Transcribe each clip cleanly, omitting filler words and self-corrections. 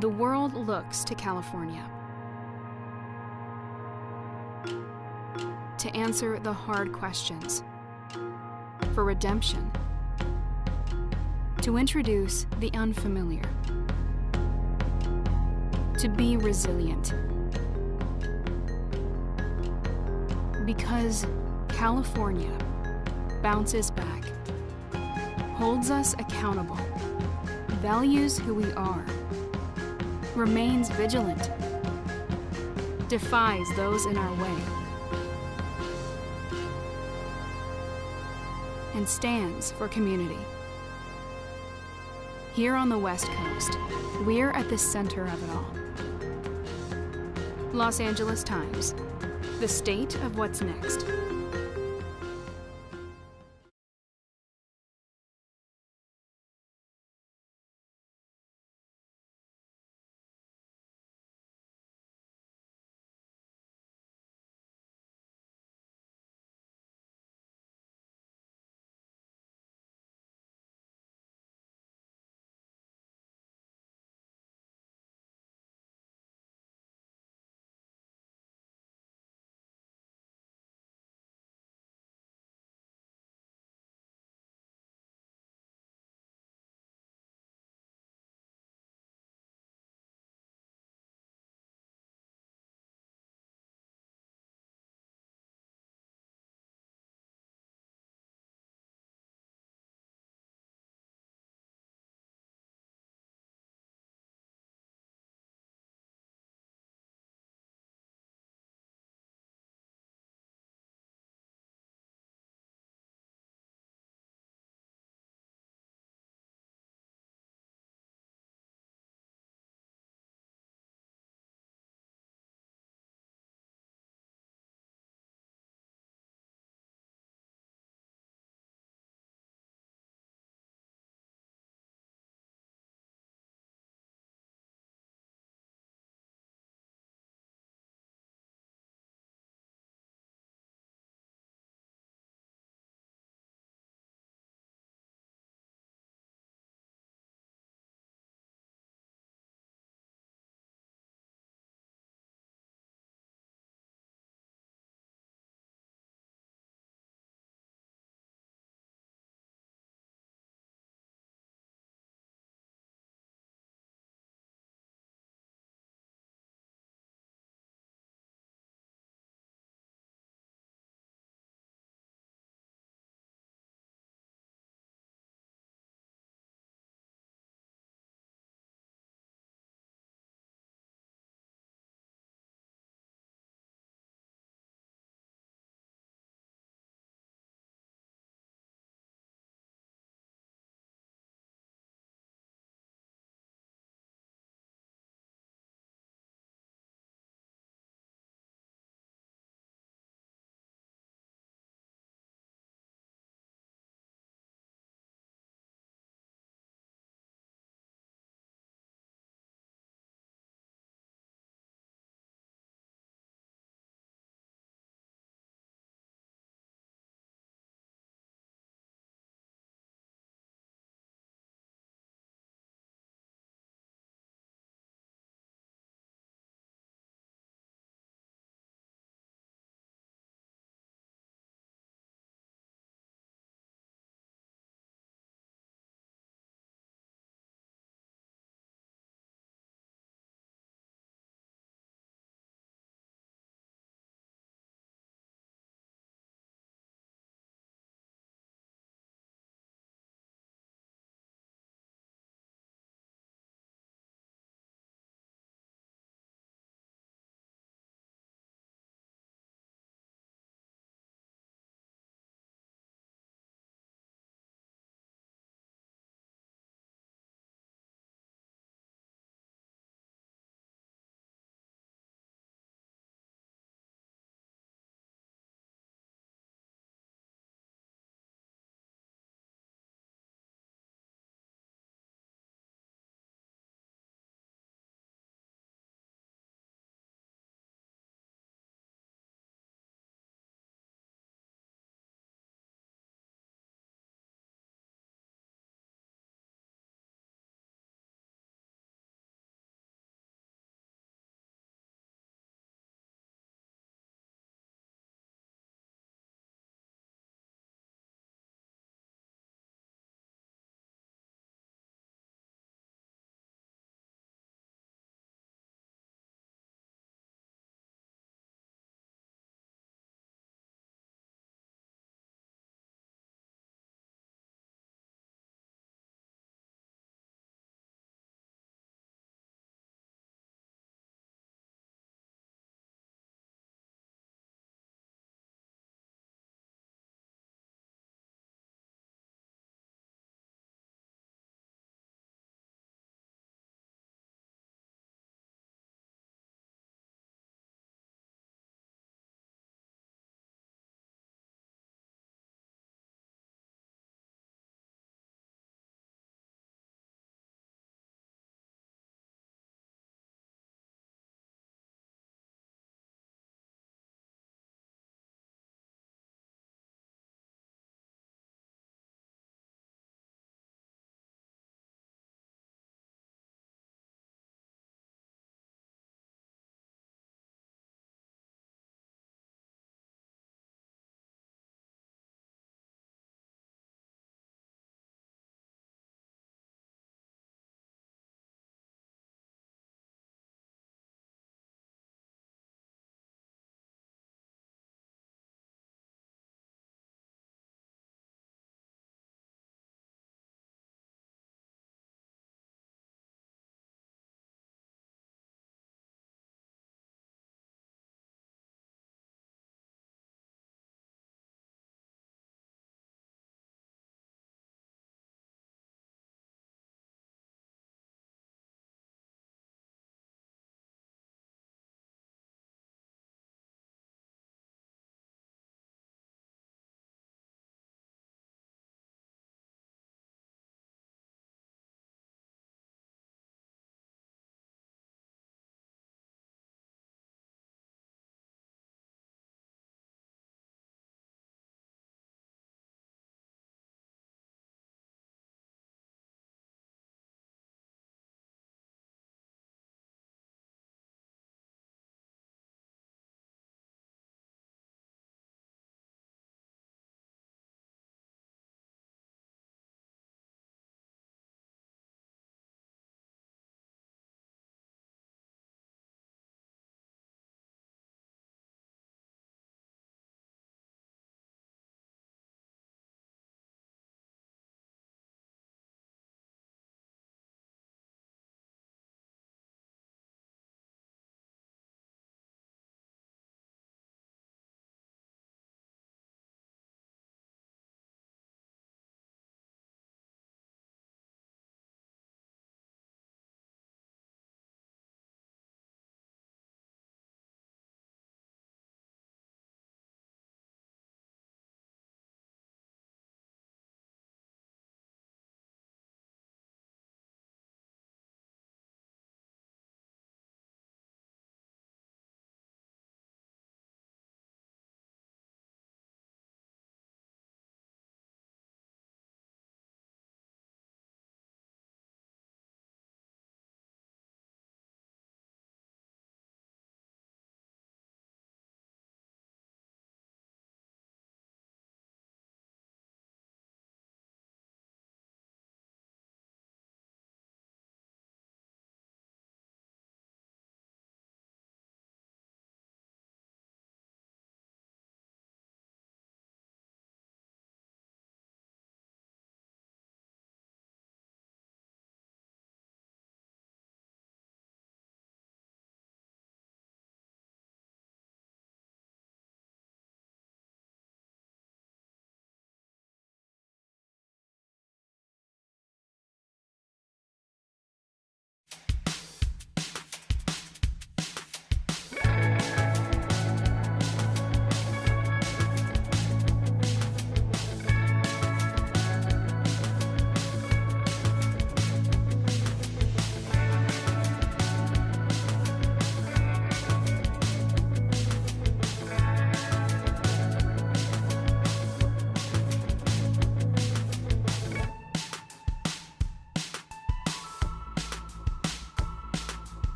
The world looks to California to answer the hard questions, for redemption, to introduce the unfamiliar, to be resilient. Because California bounces back, holds us accountable, values who we are, remains vigilant, defies those in our way, and stands for community. Here on the West Coast, we're at the center of it all. Los Angeles Times, the state of what's next.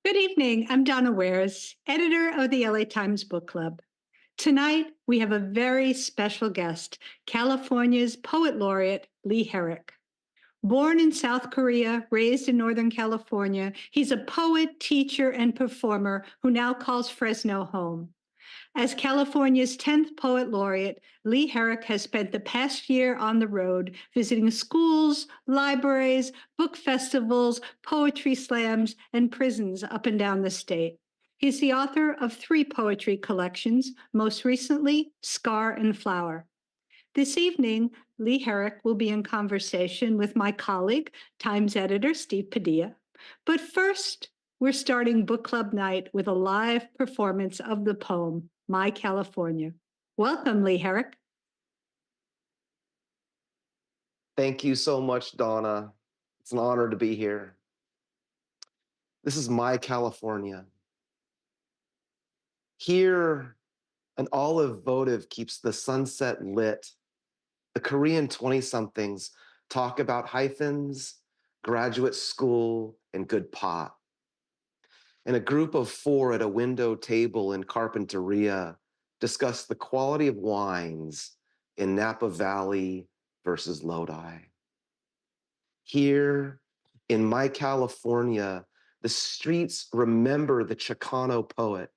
Good evening. I'm Donna Wares, editor of the LA Times Book Club. Tonight, we have a very special guest, California's poet laureate, Lee Herrick. Born in South Korea, raised in Northern California, he's a poet, teacher, and performer who now calls Fresno home. As California's 10th poet laureate, Lee Herrick has spent the past year on the road visiting schools, libraries, book festivals, poetry slams, and prisons up and down the state. He's the author of 3 poetry collections, most recently, Scar and Flower. This evening, Lee Herrick will be in conversation with my colleague, Times editor Steve Padilla. But first, we're starting book club night with a live performance of the poem, My California. Welcome, Lee Herrick. Thank you so much, Donna. It's an honor to be here. This is my California. Here, an olive votive keeps the sunset lit. The Korean 20-somethings talk about hyphens, graduate school, and good pot. And a group of 4 at a window table in Carpinteria discuss the quality of wines in Napa Valley versus Lodi. Here in my California, the streets remember the Chicano poet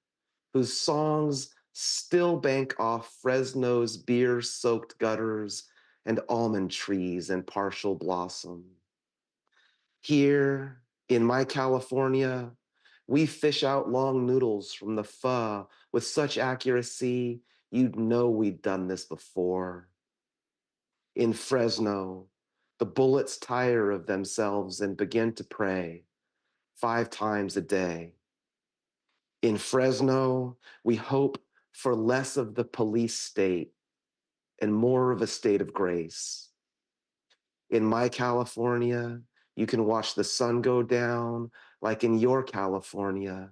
whose songs still bank off Fresno's beer-soaked gutters and almond trees in partial blossom. Here in my California, we fish out long noodles from the pho with such accuracy, you'd know we'd done this before. In Fresno, the bullets tire of themselves and begin to pray 5 times a day. In Fresno, we hope for less of the police state and more of a state of grace. In my California, you can watch the sun go down like in your California,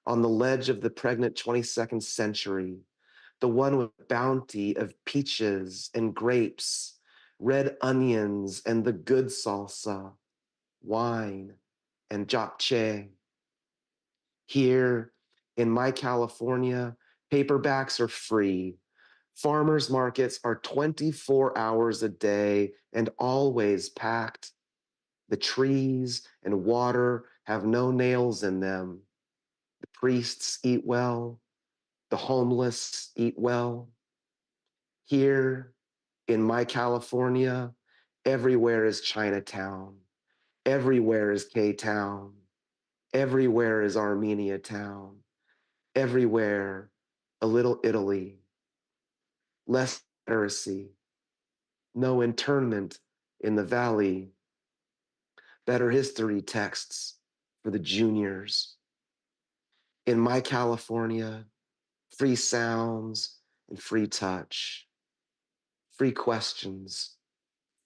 on the ledge of the pregnant 22nd century, the one with bounty of peaches and grapes, red onions and the good salsa, wine and japchae. Here in my California, paperbacks are free. Farmers markets are 24 hours a day and always packed. The trees and water have no nails in them. The priests eat well. The homeless eat well. Here in my California, everywhere is Chinatown. Everywhere is K-Town. Everywhere is Armenia Town. Everywhere, a little Italy. Less heresy. No internment in the valley. Better history texts for the juniors. In my California, free sounds and free touch. Free questions,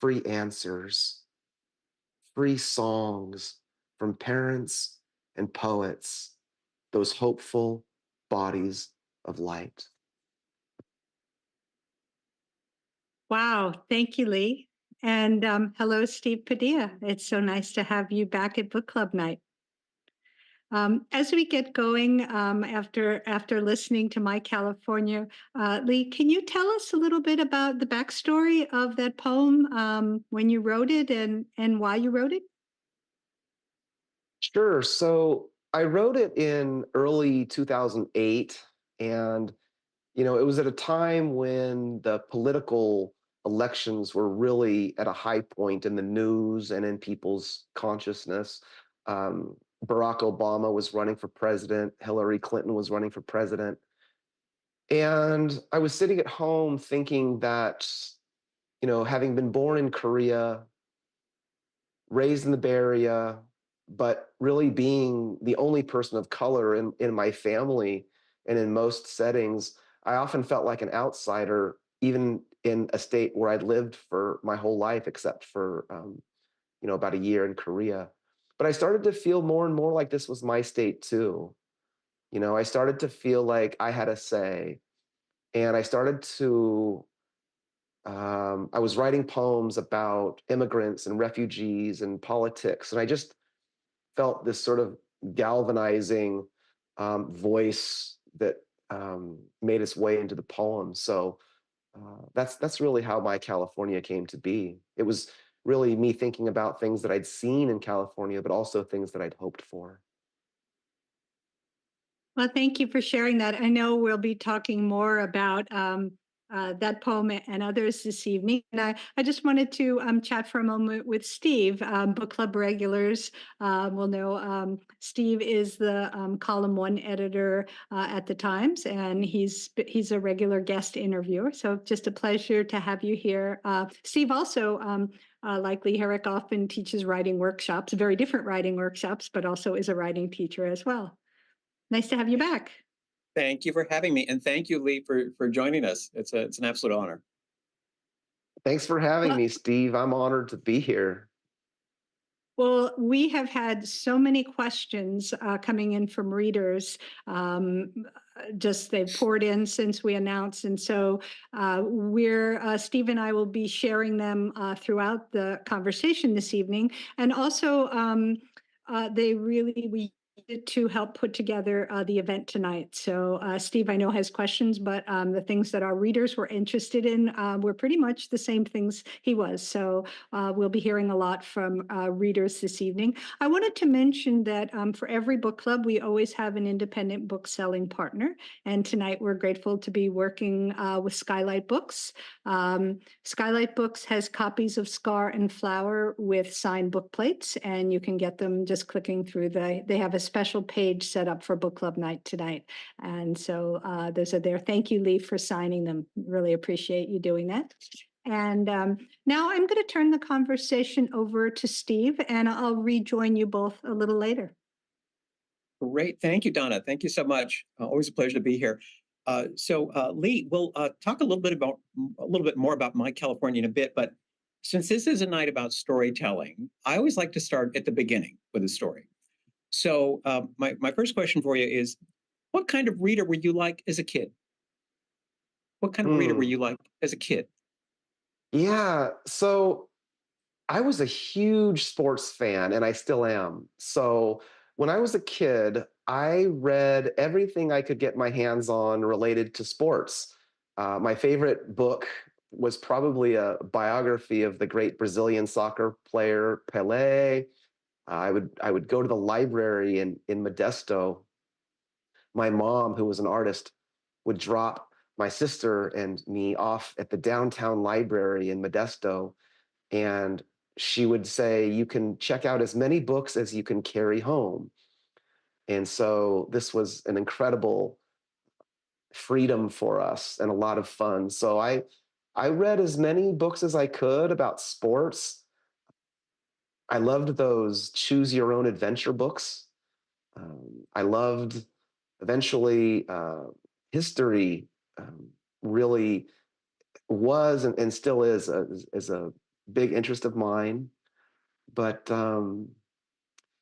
free answers, free songs from parents and poets, those hopeful bodies of light. Wow, thank you, Lee. And hello, Steve Padilla. It's so nice to have you back at book club night. As we get going, after listening to My California, Lee, can you tell us a little bit about the backstory of that poem, when you wrote it and why you wrote it? Sure. So I wrote it in early 2008, and it was at a time when the political elections were really at a high point in the news and in people's consciousness. Barack Obama was running for president. Hillary Clinton was running for president. And I was sitting at home thinking that, having been born in Korea, raised in the Bay Area, but really being the only person of color in my family and in most settings, I often felt like an outsider, even in a state where I'd lived for my whole life, except for, about a year in Korea. But I started to feel more and more like this was my state too. I started to feel like I had a say, and I started to I was writing poems about immigrants and refugees and politics, and I just felt this sort of galvanizing voice that made its way into the poem. So that's really how my California came to be. It was really me thinking about things that I'd seen in California, but also things that I'd hoped for. Well, thank you for sharing that. I know we'll be talking more about that poem and others this evening. And I just wanted to chat for a moment with Steve. Book club regulars will know Steve is the column one editor at the Times, and he's a regular guest interviewer. So just a pleasure to have you here. Steve also like Lee Herrick, often teaches writing workshops, very different writing workshops, but also is a writing teacher as well. Nice to have you back. Thank you for having me, and thank you, Lee, for joining us. It's an absolute honor. Thanks for having Well, me, Steve. I'm honored to be here. well, we have had so many questions coming in from readers. Just they've poured in since we announced, and so Steve and I will be sharing them throughout the conversation this evening, and also we to help put together the event tonight. So Steve, I know has questions, but the things that our readers were interested in were pretty much the same things he was. So we'll be hearing a lot from readers this evening. I wanted to mention that for every book club, we always have an independent book selling partner. And tonight we're grateful to be working with Skylight Books. Skylight Books has copies of Scar and Flower with signed book plates, and you can get them just clicking through they have a special page set up for book club night tonight. And so those are there. Thank you, Lee, for signing them. Really appreciate you doing that. And now I'm going to turn the conversation over to Steve, and I'll rejoin you both a little later. Great. Thank you, Donna. Thank you so much. Always a pleasure to be here. Lee, we'll talk a little bit more about My California in a bit, but since this is a night about storytelling, I always like to start at the beginning with a story. So my first question for you is, what kind of reader were you like as a kid? What kind of reader were you like as a kid? Yeah, so I was a huge sports fan, and I still am. So when I was a kid, I read everything I could get my hands on related to sports. My favorite book was probably a biography of the great Brazilian soccer player Pelé. I would go to the library in Modesto. My mom, who was an artist, would drop my sister and me off at the downtown library in Modesto, and she would say, "You can check out as many books as you can carry home." And so this was an incredible freedom for us and a lot of fun. So I read as many books as I could about sports. I loved those choose your own adventure books. I loved eventually history. Really was and still is a big interest of mine. But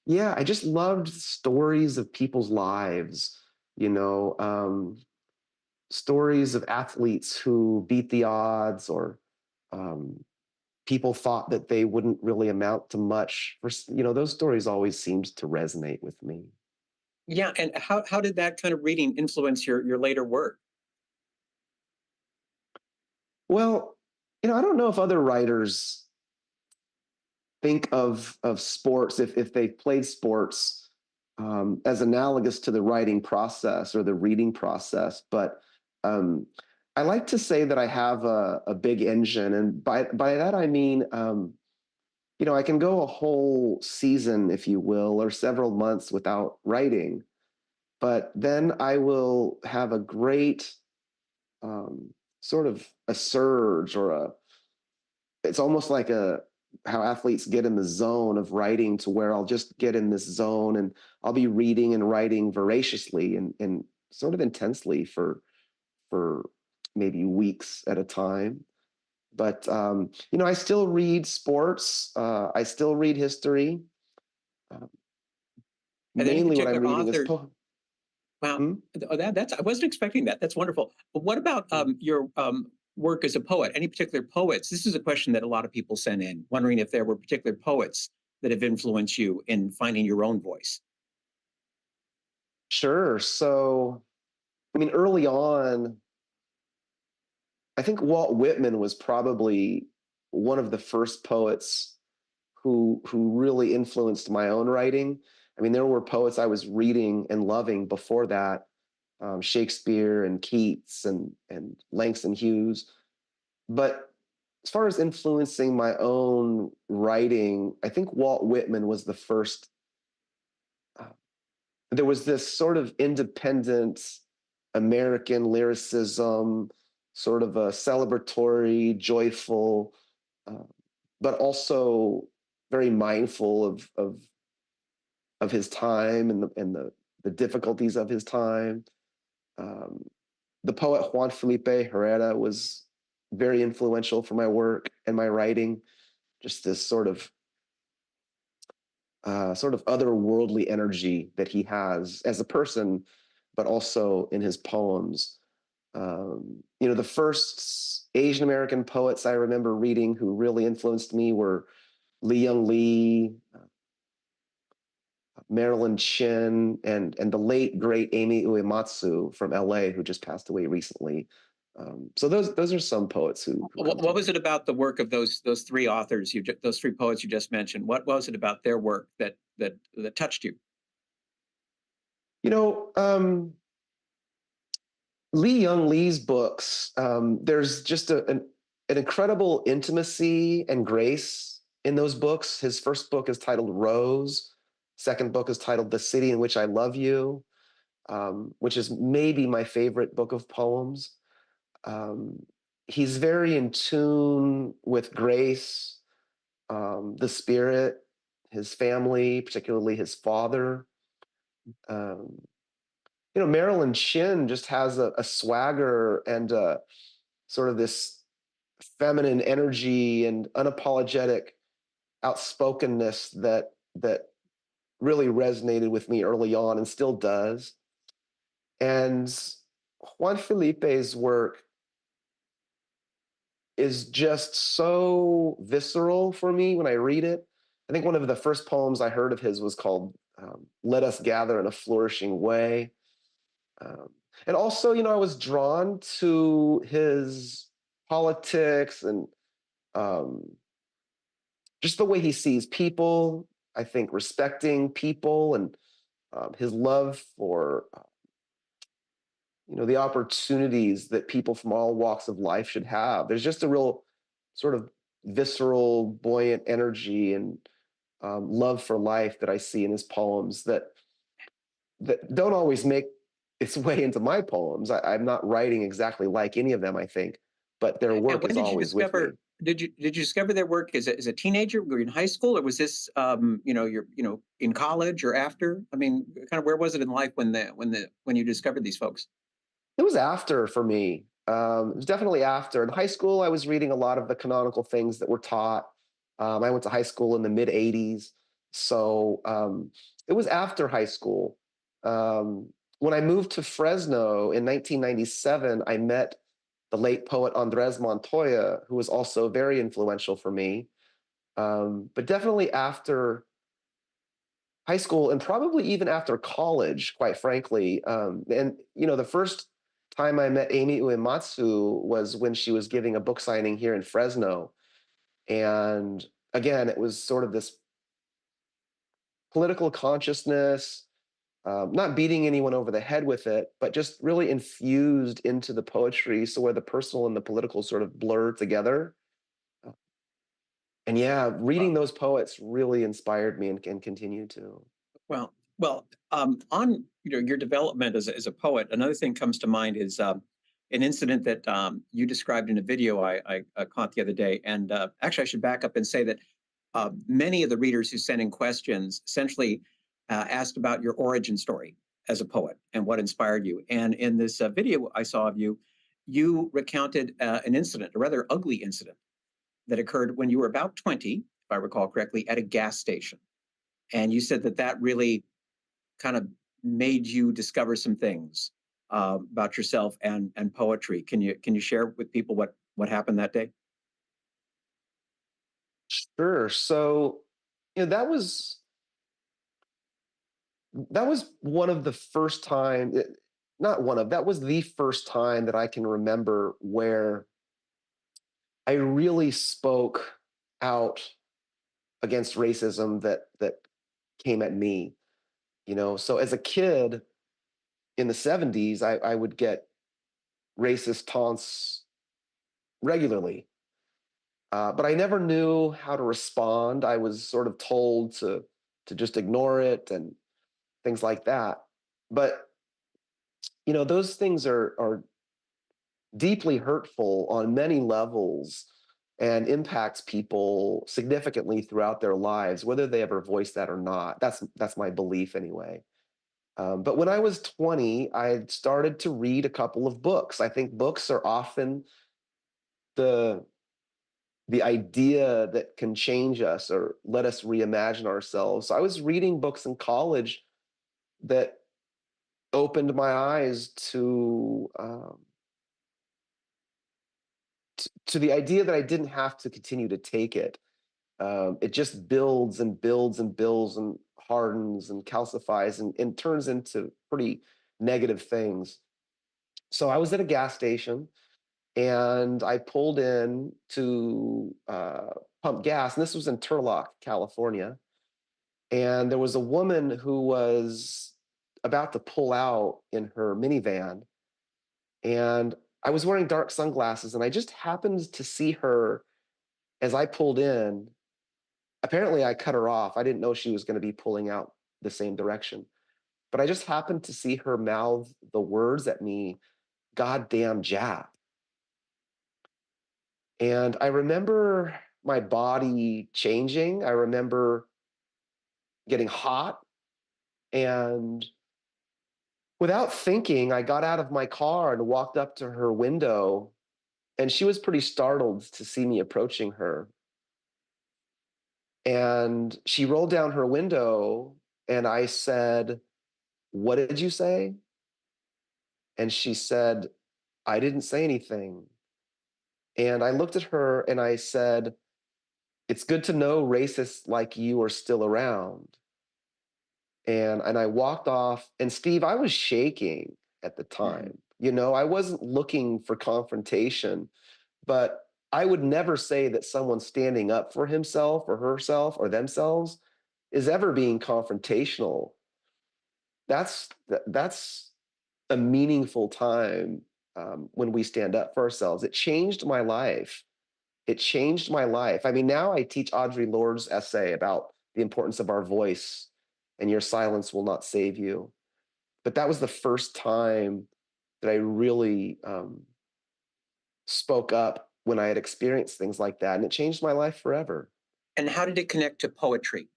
yeah, I just loved stories of people's lives, you know, stories of athletes who beat the odds, or um, people thought that they wouldn't really amount to much. Those stories always seemed to resonate with me. Yeah, and how did that kind of reading influence your later work? Well, I don't know if other writers think of sports, if they've played sports, as analogous to the writing process or the reading process. But I like to say that I have a big engine, and by that I mean, I can go a whole season, if you will, or several months without writing, but then I will have a great sort of a surge, or it's almost like how athletes get in the zone of writing, to where I'll just get in this zone and I'll be reading and writing voraciously and sort of intensely for maybe weeks at a time. But I still read sports. I still read history. Uh, And any Mainly, what I'm particular reading is authors? Wow, Hmm? that's I wasn't expecting that. That's wonderful. But what about your work as a poet? Any particular poets? This is a question that a lot of people send in, wondering if there were particular poets that have influenced you in finding your own voice. Sure. So, I mean, early on, I think Walt Whitman was probably one of the first poets who really influenced my own writing. I mean, there were poets I was reading and loving before that, Shakespeare and Keats and Langston Hughes. But as far as influencing my own writing, I think Walt Whitman was the first. Uh, there was this sort of independent American lyricism, sort of a celebratory, joyful, uh, but also very mindful of his time and the difficulties of his time. Um, the poet Juan Felipe Herrera was very influential for my work and my writing. Just this sort of otherworldly energy that he has as a person, but also in his poems. The first Asian American poets I remember reading who really influenced me were Li Young Lee, Marilyn Chin, and the late great Amy Uematsu from LA, who just passed away recently. So those are some poets who come to What was mind. it about the work of those three authors those three poets you just mentioned? What was it about their work that touched you? You know, Lee Young Lee's books, there's just an incredible intimacy and grace in those books. His first book is titled Rose. Second book is titled The City in Which I Love You, which is maybe my favorite book of poems. Um, he's very in tune with grace, the spirit, his family, particularly his father. Um, Marilyn Chin just has a swagger and sort of this feminine energy and unapologetic outspokenness that really resonated with me early on and still does. And Juan Felipe's work is just so visceral for me when I read it. I think one of the first poems I heard of his was called Let Us Gather in a Flourishing Way. Um, and also, I was drawn to his politics and um, just the way he sees people. I think respecting people and his love for the opportunities that people from all walks of life should have. There's just a real sort of visceral, buoyant energy and love for life that I see in his poems that don't always make its way into my poems. I'm not writing exactly like any of them, I think, but their And work when is did you always with me. discover? Did you discover their work as a teenager? Were you in high school, or was this you're in college or after? I mean, kind of where was it in life when you discovered these folks? It was after for me. It was definitely after. In high school, I was reading a lot of the canonical things that were taught. I went to high school in the mid 80s. So it was after high school. When I moved to Fresno in 1997, I met the late poet Andres Montoya, who was also very influential for me. But definitely after high school and probably even after college, quite frankly. And the first time I met Amy Uematsu was when she was giving a book signing here in Fresno. And again, it was sort of this political consciousness, not beating anyone over the head with it, but just really infused into the poetry. So where the personal and the political sort of blur together. And yeah, reading those poets really inspired me and continue to. On your development as a poet, another thing comes to mind is an incident that you described in a video I caught the other day. And actually, I should back up and say that many of the readers who sent in questions essentially asked about your origin story as a poet and what inspired you. And in this video I saw of you, you recounted an incident, a rather ugly incident that occurred when you were about 20, if I recall correctly, at a gas station. And you said that really kind of made you discover some things about yourself and poetry. Can you share with people what happened that day? Sure. So, that was that was one of the first time, not one of, that was the first time that I can remember where I really spoke out against racism that came at me, you know. So as a kid in the 70s, I would get racist taunts regularly. But I never knew how to respond. I was sort of told to just ignore it and things like that. But you know, those things are deeply hurtful on many levels and impacts people significantly throughout their lives, whether they ever voice that or not. That's my belief anyway. But when I was 20, I had started to read a couple of books. I think books are often the the idea that can change us or let us reimagine ourselves. So I was reading books in college that opened my eyes to the idea that I didn't have to continue to take it. It just builds and builds and builds and hardens and calcifies and turns into pretty negative things. So I was at a gas station and I pulled in to pump gas, and this was in Turlock, California. And there was a woman who was about to pull out in her minivan, and I was wearing dark sunglasses, and I just happened to see her as I pulled in. Apparently, I cut her off. I didn't know she was going to be pulling out the same direction, but I just happened to see her mouth the words at me, "Goddamn Jap." And I remember my body changing. I remember getting hot. And without thinking, I got out of my car and walked up to her window. And she was pretty startled to see me approaching her. And she rolled down her window, and I said, "What did you say?" And she said, "I didn't say anything." And I looked at her and I said, "It's good to know racists like you are still around." And I walked off. And Steve, I was shaking at the Mhm. time. You know, I wasn't looking for confrontation, but I would never say that someone standing up for himself or herself or themselves is ever being confrontational. That's a meaningful time when we stand up for ourselves. It changed my life. It changed my life. I mean, now I teach Audre Lorde's essay about the importance of our voice, and your silence will not save you. But that was the first time that I really spoke up when I had experienced things like that, and it changed my life forever. And how did it connect to poetry?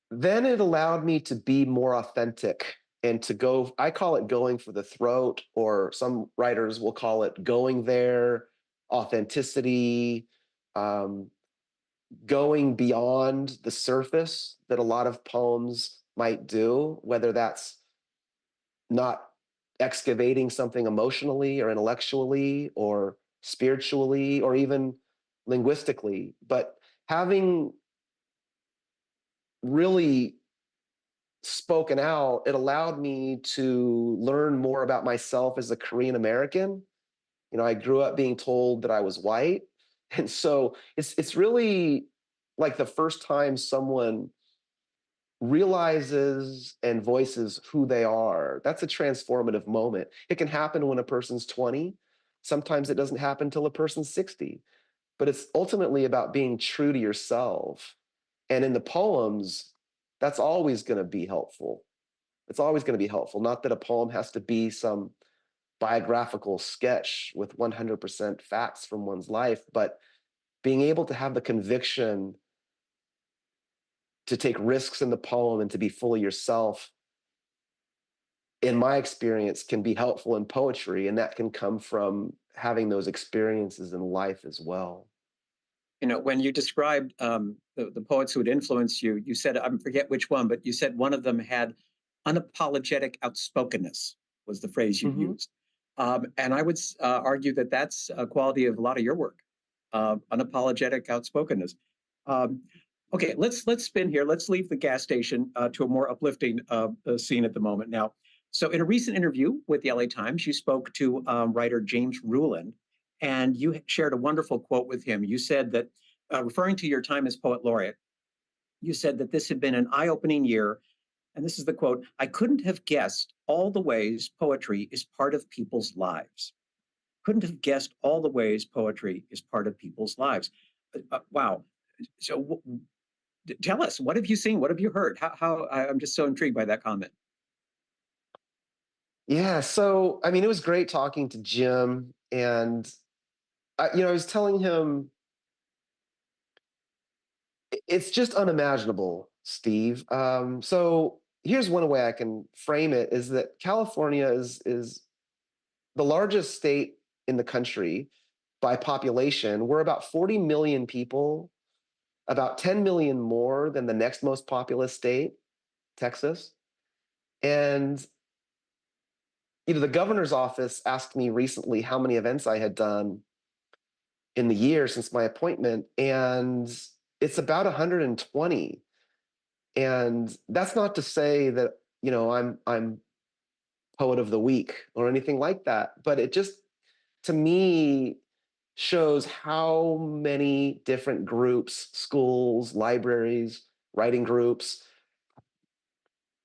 Then it allowed me to be more authentic and to go, I call it going for the throat, or some writers will call it going there, authenticity, um, going beyond the surface that a lot of poems might do, whether that's not excavating something emotionally or intellectually or spiritually or even linguistically, but having really spoken out, it allowed me to learn more about myself as a Korean American. You know, I grew up being told that I was white. And so it's really like the first time someone realizes and voices who they are. That's a transformative moment. It can happen when a person's 20. Sometimes it doesn't happen till a person's 60. But it's ultimately about being true to yourself. And in the poems, that's always going to be helpful. It's always going to be helpful. Not that a poem has to be some biographical sketch with 100% facts from one's life, but being able to have the conviction to take risks in the poem and to be fully yourself, in my experience, can be helpful in poetry. And that can come from having those experiences in life as well. You know, when you described the poets who had influenced you, you said, I forget which one, but you said one of them had unapologetic outspokenness, was the phrase you Mm-hmm. used. And I would argue that that's a quality of a lot of your work, unapologetic outspokenness. Um, Okay, let's spin here. Let's leave the gas station to a more uplifting scene at the moment now. So, in a recent interview with the LA Times, you spoke to writer James Ruland, and you shared a wonderful quote with him. You said that, referring to your time as poet laureate, you said that this had been an eye-opening year, and this is the quote: "I couldn't have guessed all the ways poetry is part of people's lives. Couldn't have guessed all the ways poetry is part of people's lives." Wow. So, tell us, what have you seen? What have you heard? I'm just so intrigued by that comment. Yeah, so I mean, it was great talking to Jim, and I was telling him it's just unimaginable, Steve. So here's one way I can frame it: is that California is the largest state in the country by population. We're about 40 million people, about 10 million more than the next most populous state, Texas. And the governor's office asked me recently how many events I had done in the year since my appointment, and it's about 120. And that's not to say that I'm poet of the week or anything like that, but it just, to me, shows how many different groups, schools, libraries, writing groups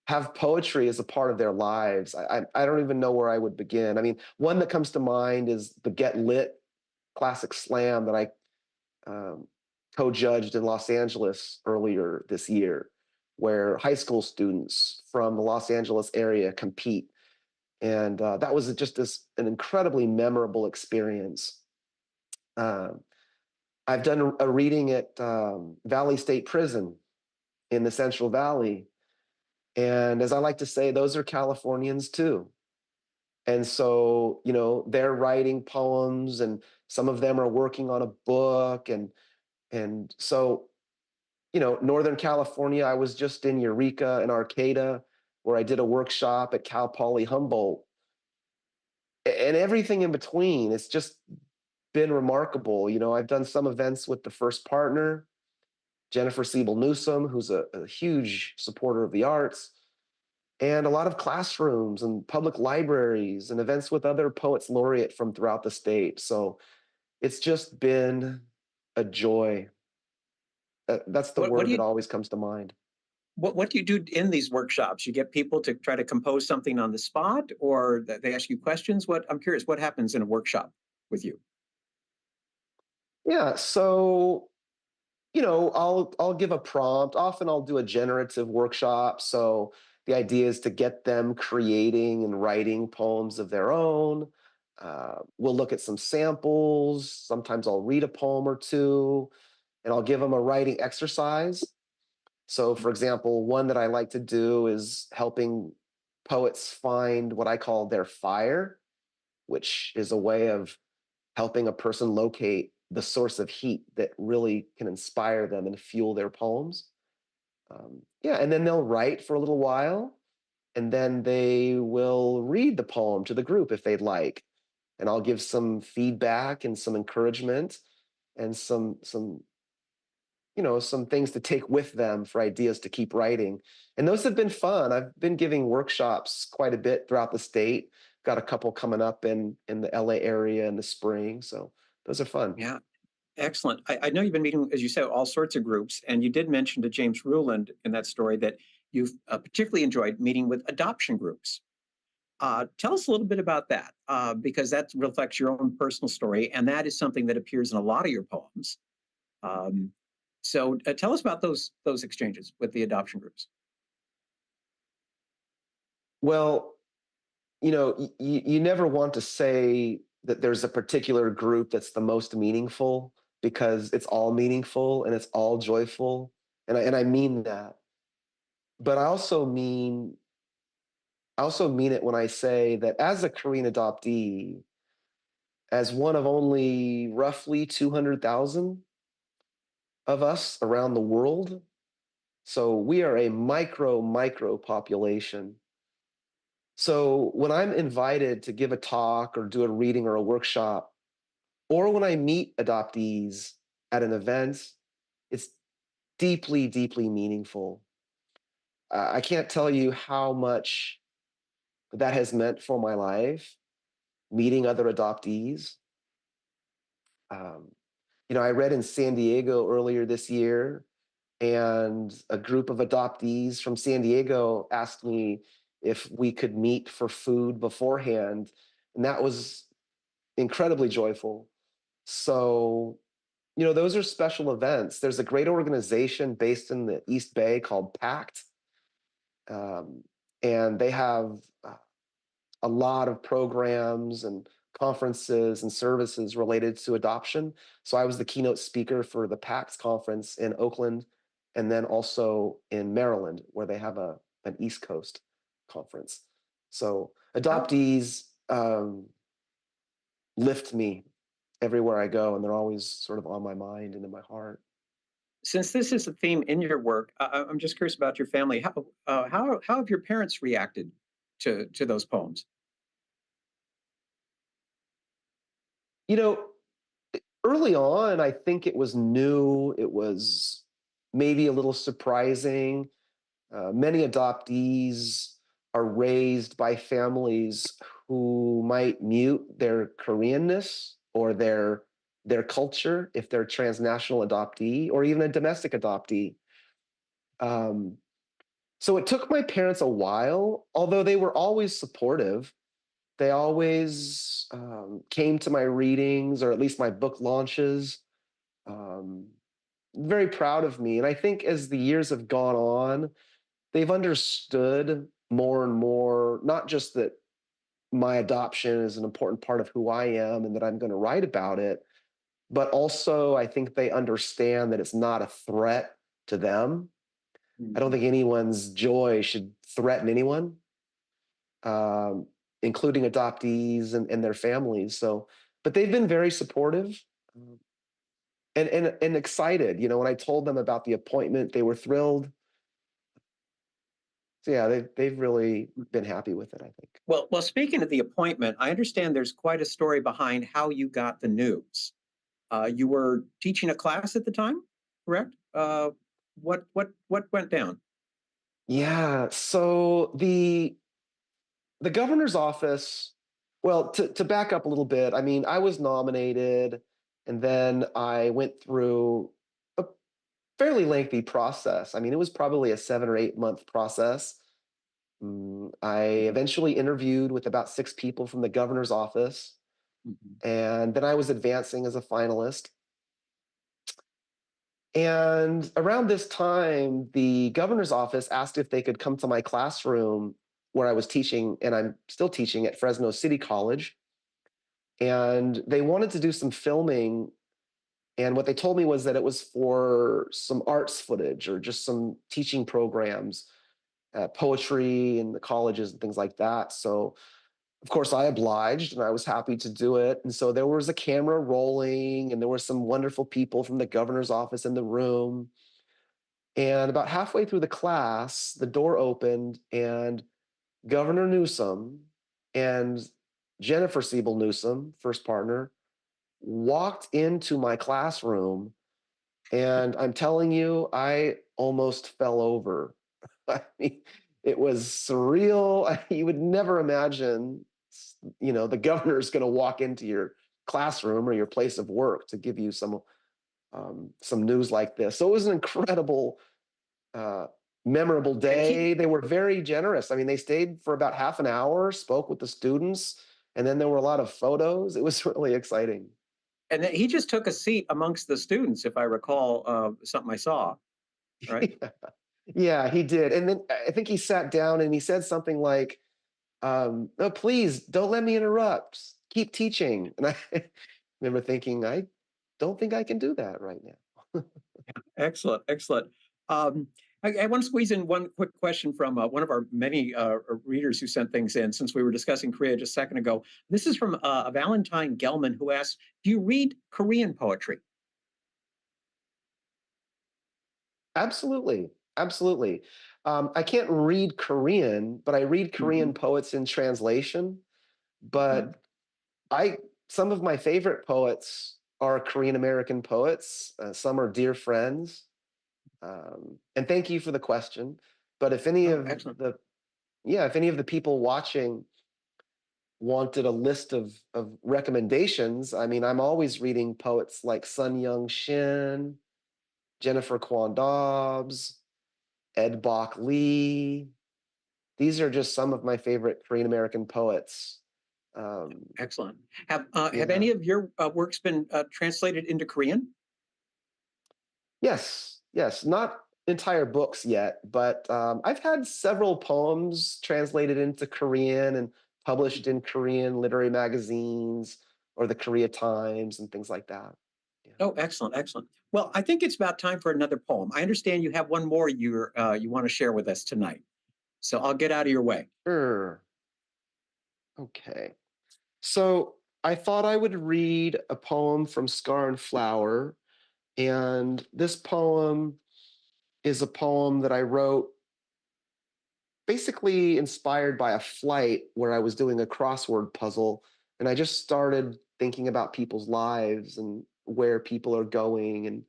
have poetry as a part of their lives. I don't even know where I would begin. I mean, one that comes to mind is the Get Lit Classic Slam that I co-judged in Los Angeles earlier this year, where high school students from the Los Angeles area compete. And that was just an incredibly memorable experience. Um, I've done a reading at Valley State Prison in the Central Valley. And as I like to say, those are Californians too. And so, they're writing poems, and some of them are working on a book. And so, Northern California, I was just in Eureka and Arcata, where I did a workshop at Cal Poly Humboldt, and everything in between. It's just been remarkable. I've done some events with the First Partner, Jennifer Siebel Newsom, who's a huge supporter of the arts, and a lot of classrooms and public libraries and events with other poets laureate from throughout the state. So it's just been a joy. That's the What word do that you always comes to mind. what do you do in these workshops? You get people to try to compose something on the spot, or they ask you questions? I'm curious, what happens in a workshop with you? Yeah, so I'll give a prompt. Often I'll do a generative workshop. So the idea is to get them creating and writing poems of their own. We'll look at some samples. Sometimes I'll read a poem or two, and I'll give them a writing exercise. So, for example, one that I like to do is helping poets find what I call their fire, which is a way of helping a person locate the source of heat that really can inspire them and fuel their poems. Yeah, and then they'll write for a little while, and then they will read the poem to the group if they'd like. And I'll give some feedback and some encouragement and some things to take with them for ideas to keep writing. And those have been fun. I've been giving workshops quite a bit throughout the state. Got a couple coming up in the LA area in the spring. So those are fun. Yeah, excellent. I know you've been meeting, as you said, all sorts of groups, and you did mention to James Ruland in that story that you've particularly enjoyed meeting with adoption groups. Tell us a little bit about that, because that reflects your own personal story, and that is something that appears in a lot of your poems. Um, so, tell us about those exchanges with the adoption groups. Well, you never want to say that there's a particular group that's the most meaningful, because it's all meaningful and it's all joyful. And I mean that. But I also mean it when I say that as a Korean adoptee, as one of only roughly 200,000 of us around the world, so we are a micro population. So when I'm invited to give a talk or do a reading or a workshop, or when I meet adoptees at an event, it's deeply, deeply meaningful. I can't tell you how much that has meant for my life, meeting other adoptees. Um, I read in San Diego earlier this year, and a group of adoptees from San Diego asked me if we could meet for food beforehand. And that was incredibly joyful. So, those are special events. There's a great organization based in the East Bay called PACT, um, and they have a lot of programs and conferences and services related to adoption. So I was the keynote speaker for the PACT conference in Oakland, and then also in Maryland, where they have an East Coast conference. So How, adoptees lift me everywhere I go, and they're always sort of on my mind and in my heart. since this is a theme in your work, I'm just curious about your family. How have your parents reacted to those poems? You know, Early on, I think it was new. It was maybe a little surprising. Many adoptees are raised by families who might mute their Koreanness or their culture if they're a transnational adoptee or even a domestic adoptee. Um, so it took my parents a while, although they were always supportive. They always came to my readings or at least my book launches. Um, Very proud of me. And I think as the years have gone on, they've understood more and more, not just that my adoption is an important part of who I am and that I'm going to write about it, but also I think they understand that it's not a threat to them. I don't Mhm. think anyone's joy should threaten anyone, um, including adoptees and their families. So, but they've been very supportive. And excited. When I told them about the appointment, they were thrilled. So yeah, they've really been happy with it, I think. Well, speaking of the appointment, I understand there's quite a story behind how you got the news. You were teaching a class at the time, correct? What went down? Yeah. So the governor's office, well, to back up a little bit, I mean, I was nominated, and then I went through a fairly lengthy process. I mean, it was probably a 7 or 8 month process. I eventually interviewed with about 6 people from the governor's office, Mhm. and then I was advancing as a finalist. And around this time, the governor's office asked if they could come to my classroom where I was teaching, and I'm still teaching at Fresno City College. And they wanted to do some filming. And what they told me was that it was for some arts footage or just some teaching programs, poetry in the colleges and things like that. So of course, I obliged and I was happy to do it. And so there was a camera rolling, and there were some wonderful people from the governor's office in the room. And about halfway through the class, the door opened, and Governor Newsom and Jennifer Siebel Newsom, first partner, walked into my classroom. And I'm telling you, I almost fell over. I mean, it was surreal. You would never imagine, the governor's going to walk into your classroom or your place of work to give you some news like this. So it was an incredible, uh, memorable And he day. They were very generous. I mean, they stayed for about half an hour, spoke with the students, and then there were a lot of photos. It was really exciting. and then he just took a seat amongst the students, if I recall something I saw. Right? Yeah, he did. And then I think he sat down and he said something like, "No, please don't let me interrupt. Keep teaching." And I remember thinking, I don't think I can do that right now. Excellent, excellent. Um, I want to squeeze in one quick question from one of our many readers who sent things in since we were discussing Korea just a second ago. This is from a Valentine Gelman who asks, do you read Korean poetry? Absolutely. Absolutely. I can't read Korean, but I read Korean Mhm, poets in translation. mhm. But I some of my favorite poets are Korean American poets. Some are dear friends. And thank you for the question. But if any Oh, of excellent. the people watching wanted a list of recommendations, I mean, I'm always reading poets like Sun Young Shin, Jennifer Kwan Dobbs, Ed Bach Lee. These are just some of my favorite Korean American poets. Excellent. Have Yeah. any of your works been translated into Korean? Yes, not entire books yet, but I've had several poems translated into Korean and published in Korean literary magazines or the Korea Times and things like that. Yeah. Oh, excellent, excellent. Well, I think it's about time for another poem. I understand you have one more you want to share with us tonight, so I'll get out of your way. Sure. Okay. So I thought I would read a poem from Scar and Flower, and this poem is a poem that I wrote basically inspired by a flight where I was doing a crossword puzzle. And I just started thinking about people's lives and where people are going and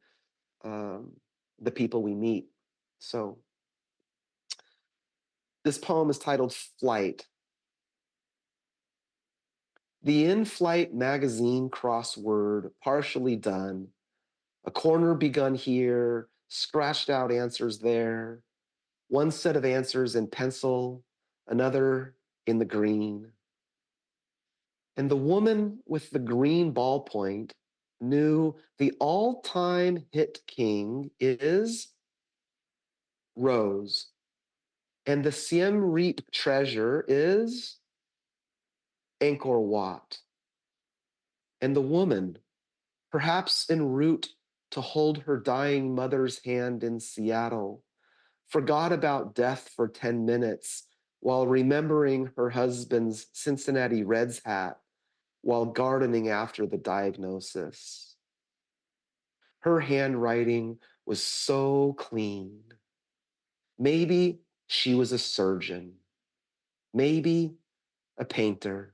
um, the people we meet. So this poem is titled Flight. The in-flight magazine crossword partially done. A corner begun here, scratched out answers there. One set of answers in pencil, another in the green. And the woman with the green ballpoint knew the all-time hit king is Rose. And the Siem Reap treasure is Angkor Wat. And the woman, perhaps en route to hold her dying mother's hand in Seattle, forgot about death for 10 minutes while remembering her husband's Cincinnati Reds hat while gardening after the diagnosis. Her handwriting was so clean. Maybe she was a surgeon, maybe a painter.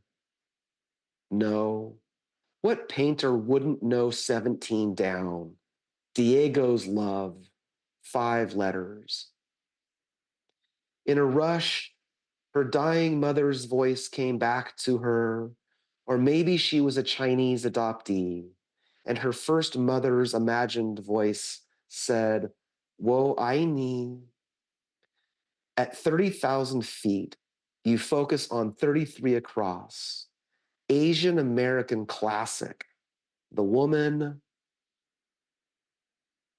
No, what painter wouldn't know 17 down? Diego's love, 5 letters. In a rush, her dying mother's voice came back to her, or maybe she was a Chinese adoptee, and her first mother's imagined voice said, Wo ai ni. At 30,000 feet, you focus on 33 across. Asian American classic, The Woman.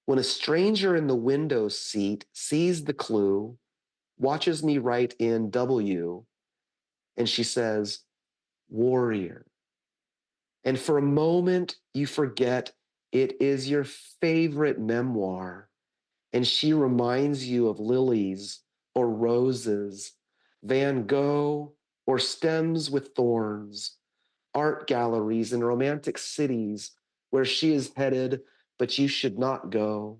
When a stranger in the window seat sees the clue, watches me write in W, and she says, warrior. And for a moment, you forget it is your favorite memoir, and she reminds you of lilies or roses, Van Gogh or stems with thorns, art galleries and romantic cities where she is headed, but you should not go.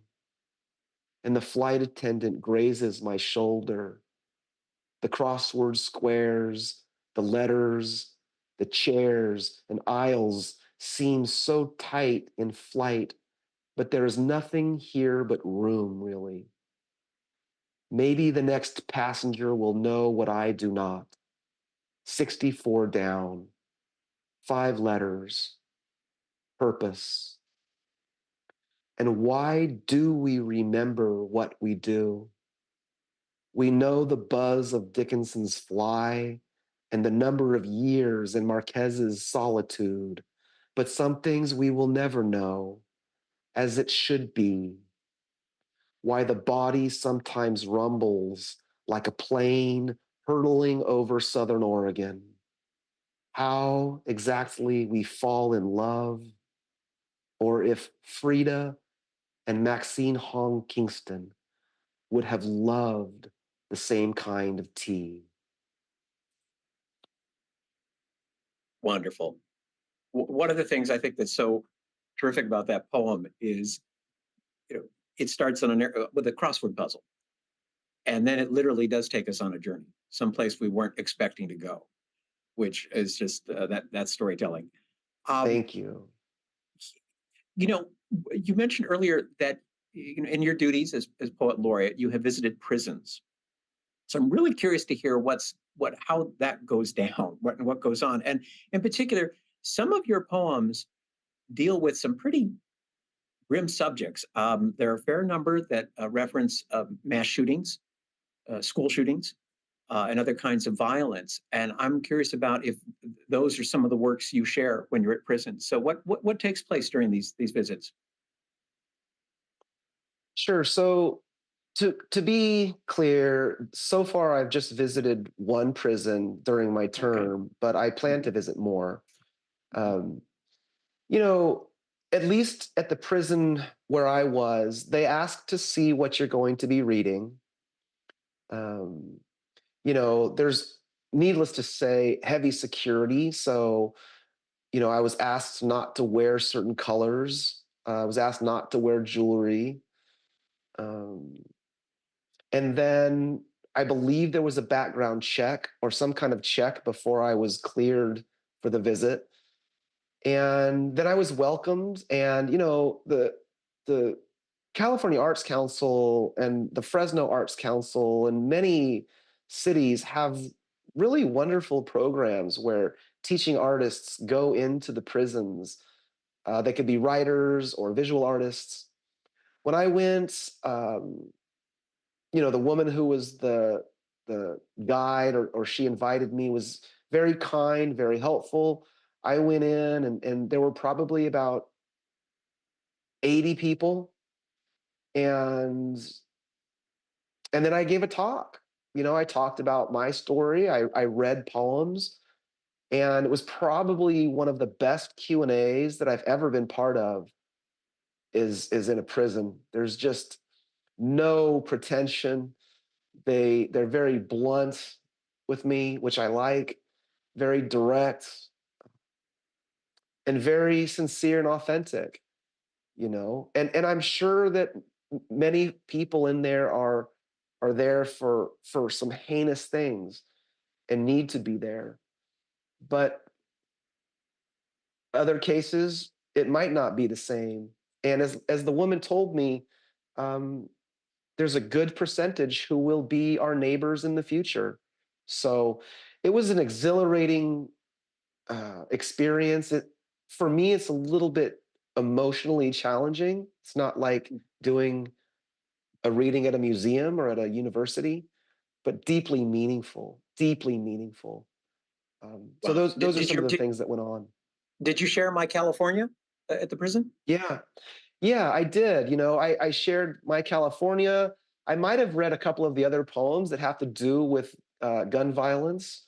And the flight attendant grazes my shoulder. The crossword squares, the letters, the chairs and aisles seem so tight in flight, but there is nothing here but room, really. Maybe the next passenger will know what I do not. 64 down, 5 letters, purpose. And why do we remember what we do? We know the buzz of Dickinson's Fly and the number of years in Marquez's Solitude, but some things we will never know, as it should be. Why the body sometimes rumbles like a plane hurtling over Southern Oregon. How exactly we fall in love, or if Frida and Maxine Hong Kingston would have loved the same kind of tea. Wonderful. One of the things I think that's so terrific about that poem is, you know, it starts on with a crossword puzzle, and then it literally does take us on a journey, someplace we weren't expecting to go, which is just that storytelling. Um, Thank you. you know, you mentioned earlier that in your duties as poet laureate, you have visited prisons. So I'm really curious to hear how that goes down, what goes on, and in particular, some of your poems deal with some pretty grim subjects. There are a fair number that reference mass shootings, school shootings, and other kinds of violence. And I'm curious about if those are some of the works you share when you're at prison. So what takes place during these visits? Sure. So to be clear, so far I've just visited one prison during my Okay. term, but I plan to visit more. Um, you know, at least at the prison where I was, they ask to see what you're going to be reading. Um, there's, needless to say, heavy security. So, I was asked not to wear certain colors. I was asked not to wear jewelry. Um, and then I believe there was a background check or some kind of check before I was cleared for the visit. And then I was welcomed. And, the California Arts Council and the Fresno Arts Council and many cities have really wonderful programs where teaching artists go into the prisons. They could be writers or visual artists. When I went, the woman who was the guide or she invited me was very kind, very helpful. I went in and there were probably about 80 people, and then I gave a talk. I talked about my story. I read poems, and it was probably one of the best Q&As that I've ever been part of. Is in a prison. There's just no pretension. They're very blunt with me, which I like, very direct and very sincere and authentic, And I'm sure that many people in there are there for some heinous things and need to be there. But other cases, it might not be the same. And as the woman told me, um, there's a good percentage who will be our neighbors in the future. So it was an exhilarating experience. For me, it's a little bit emotionally challenging. It's not like doing a reading at a museum or at a university, but deeply meaningful, deeply meaningful. So Wow. those are some of the things that went on. Did you share My California at the prison? Yeah, yeah, I did. I shared My California. I might have read a couple of the other poems that have to do with gun violence.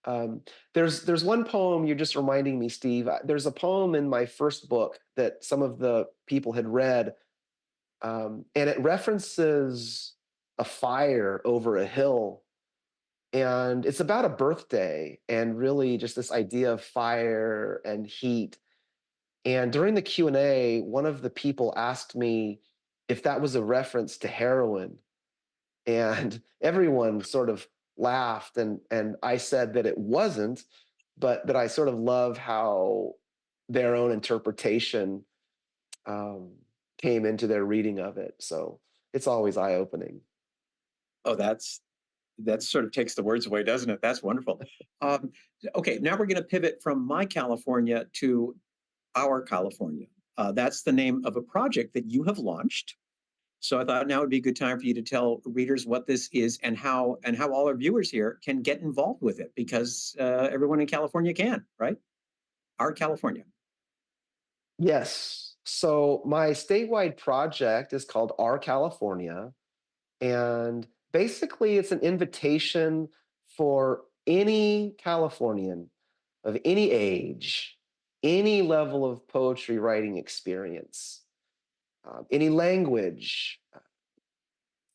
Um, there's one poem you're just reminding me, Steve. There's a poem in my first book that some of the people had read, and it references a fire over a hill, and it's about a birthday and really just this idea of fire and heat. And during the Q&A, one of the people asked me if that was a reference to heroin, and everyone sort of laughed, and I said that it wasn't, but that I sort of love how their own interpretation um, came into their reading of it. So it's always eye-opening. Oh, that sort of takes the words away, doesn't it? That's wonderful. Um, okay, now we're going to pivot from My California to Our California. That's the name of a project that you have launched. So I thought now would be a good time for you to tell readers what this is and how all our viewers here can get involved with it, because everyone in California can, right? Our California. Yes. So my statewide project is called Our California. And basically, it's an invitation for any Californian of any age, any level of poetry writing experience, any language,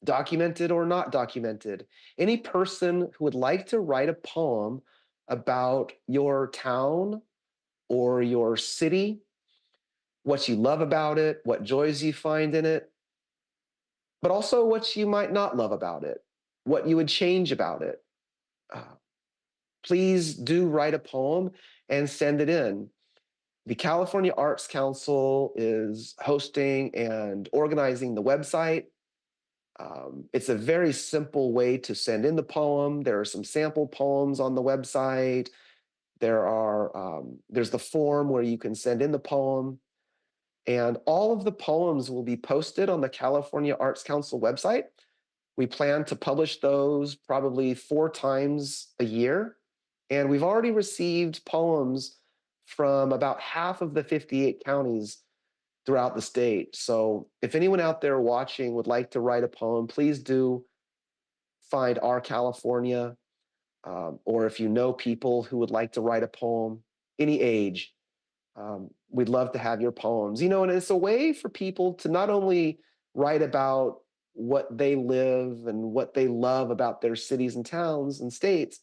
documented or not documented, any person who would like to write a poem about your town or your city, what you love about it, what joys you find in it, but also what you might not love about it, what you would change about it. Uh, Please do write a poem and send it in. The California Arts Council is hosting and organizing the website. It's a very simple way to send in the poem. There are some sample poems on the website. There's the form where you can send in the poem, and all of the poems will be posted on the California Arts Council website. We plan to publish those probably 4 times a year, and we've already received poems from about half of the 58 counties throughout the state. So if anyone out there watching would like to write a poem, please do find Our California, or if you know people who would like to write a poem, any age, we'd love to have your poems. And it's a way for people to not only write about what they live and what they love about their cities and towns and states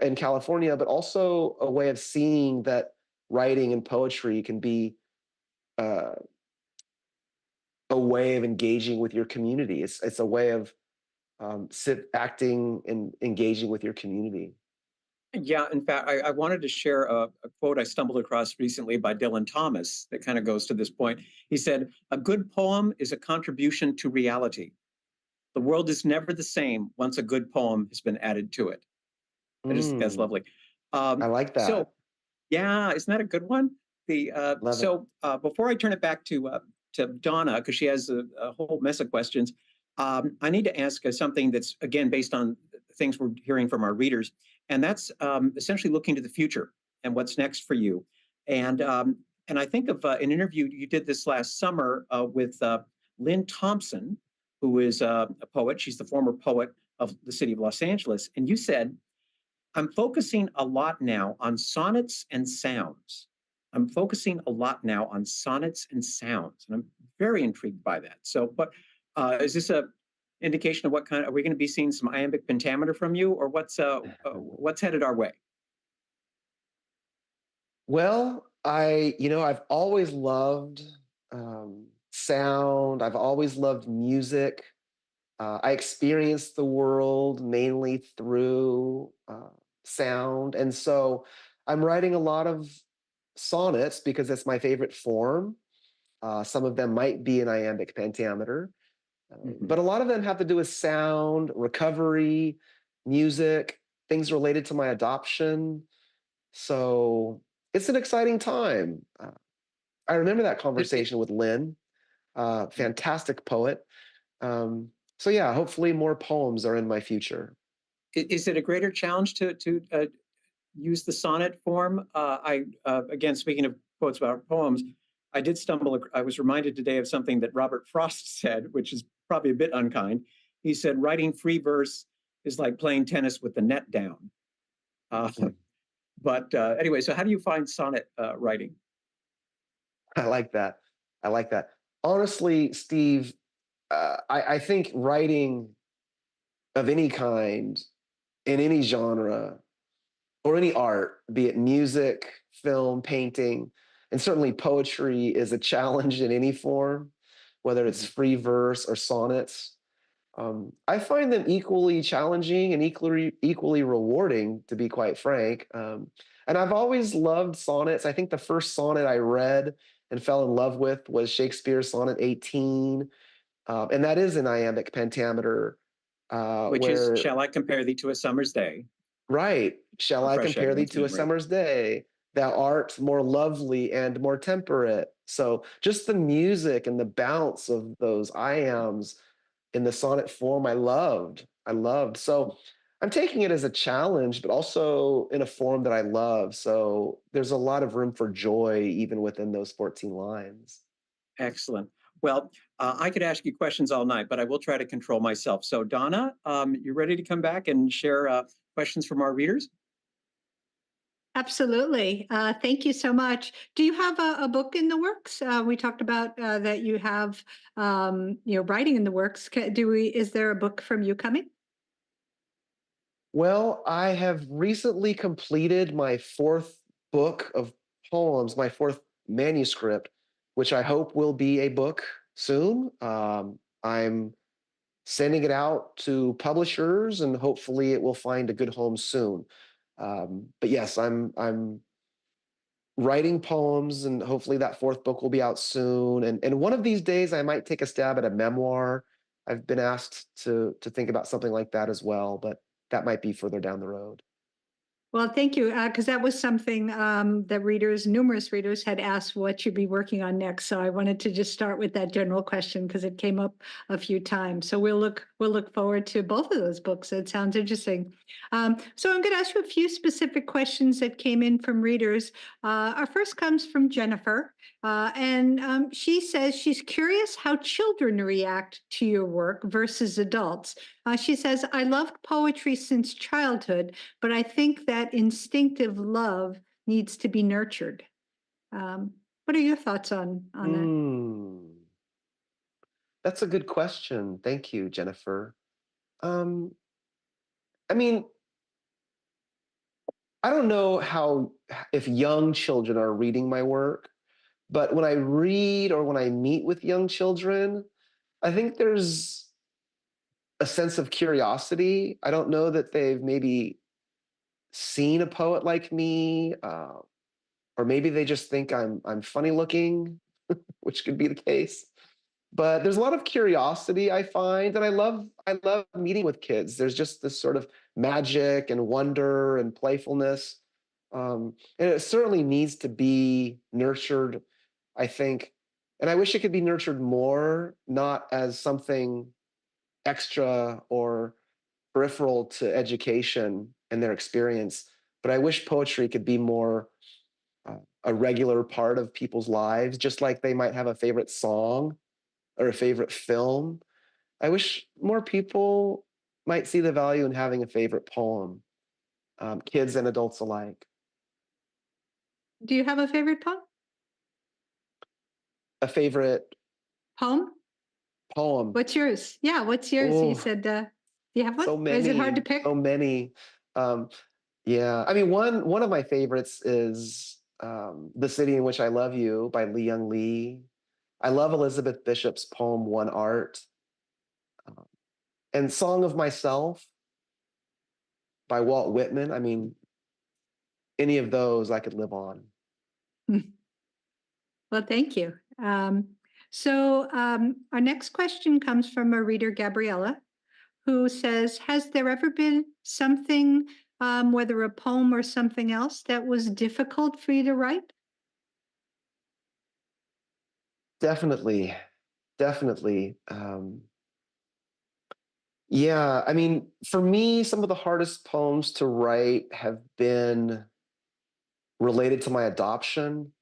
in California, but also a way of seeing that writing and poetry can be uh, a way of engaging with your community. It's a way of acting and engaging with your community. Yeah, in fact, I wanted to share a quote I stumbled across recently by Dylan Thomas that kind of goes to this point. He said, "A good poem is a contribution to reality. The world is never the same once a good poem has been added to it." I just think that's Mm, lovely. I like So that. yeah, isn't that a good one? Love it. Before I turn it back to Donna, because she has a whole mess of questions, I need to ask something that's again based on things we're hearing from our readers, and that's essentially looking to the future and what's next for you. And I think of an interview you did this last summer with Lynn Thompson, who is a poet. She's the former poet of the city of Los Angeles, and you said, "I'm focusing a lot now on sonnets and sounds. I'm focusing a lot now on sonnets and sounds." And I'm very intrigued by that. So, but is this a indication of what kind? Are we going to be seeing some iambic pentameter from you, or what's headed our way? Well, I've always loved sound. I've always loved music. I experienced the world mainly through sound. And so I'm writing a lot of sonnets because it's my favorite form. Some of them might be in iambic pentameter, Mhm. but a lot of them have to do with sound, recovery, music, things related to my adoption. So it's an exciting time. I remember that conversation with Lynn, fantastic poet. Um, so yeah, hopefully more poems are in my future. Is it a greater challenge to use the sonnet form? I again, speaking of quotes about poems, I did stumble. I was reminded today of something that Robert Frost said, which is probably a bit unkind. He said, "Writing free verse is like playing tennis with the net down." Uh, Mm, but anyway, so how do you find sonnet writing? I like that. I like that. Honestly, Steve, I think writing of any kind in any genre or any art, be it music, film, painting, and certainly poetry is a challenge in any form, whether it's Mhm. free verse or sonnets. I find them equally challenging and equally rewarding, to be quite frank. And I've always loved sonnets. I think the first sonnet I read and fell in love with was Shakespeare's Sonnet 18, and that is an iambic pentameter, Which is, where "Shall I compare thee to a summer's day, right, shall a I fresh egg compare thee once to a made right?" summer's day? Thou art more lovely and more temperate. So just the music and the bounce of those iambs in the sonnet form, I loved. I loved. So I'm taking it as a challenge, but also in a form that I love. So there's a lot of room for joy even within those 14 lines. Excellent. Well, I could ask you questions all night, but I will try to control myself. So, Donna, you ready to come back and share questions from our readers? Absolutely. Thank you so much. Do you have a book in the works? We talked about that you have, writing in the works. Is there a book from you coming? Well, I have recently completed my fourth book of poems, my fourth manuscript, which I hope will be a book soon. I'm sending it out to publishers, and hopefully it will find a good home soon. But yes, I'm writing poems, and hopefully that fourth book will be out soon. And one of these days, I might take a stab at a memoir. I've been asked to think about something like that as well, but that might be further down the road. Well, thank you, because that was something that numerous readers had asked what you'd be working on next. So I wanted to just start with that general question because it came up a few times. So we'll look forward to both of those books. It sounds interesting. So I'm going to ask you a few specific questions that came in from readers. Our first comes from Jennifer, and she says she's curious how children react to your work versus adults. She says, I loved poetry since childhood, but I think that instinctive love needs to be nurtured. What are your thoughts on that? That's a good question. Thank you, Jennifer. Um, I mean, I don't know if young children are reading my work, but when I read or when I meet with young children, I think there's a sense of curiosity. I don't know that they've maybe seen a poet like me, or maybe they just think I'm funny looking, which could be the case. But there's a lot of curiosity I find, and I love meeting with kids. There's just this sort of magic and wonder and playfulness, and it certainly needs to be nurtured, I think. And I wish it could be nurtured more, not as something extra or peripheral to education and their experience. But I wish poetry could be more a regular part of people's lives, just like they might have a favorite song or a favorite film. I wish more people might see the value in having a favorite poem, kids and adults alike. Do you have a favorite A favorite poem? poem. What's yours? Yeah, what's yours? You Oh, said, do you have one? so Or is it hard to many, pick? so many. Um, yeah, I mean, one of my favorites is "The City in Which I Love You" by Young Lee. I love Elizabeth Bishop's poem "One Art," and "Song of Myself" by Walt Whitman. I mean, any of those I could live on. Well, thank you. Our next question comes from a reader, Gabriella, who says, has there ever been something, whether a poem or something else, that was difficult for you to write? Definitely, definitely. Yeah, I mean, for me, some of the hardest poems to write have been related to my adoption.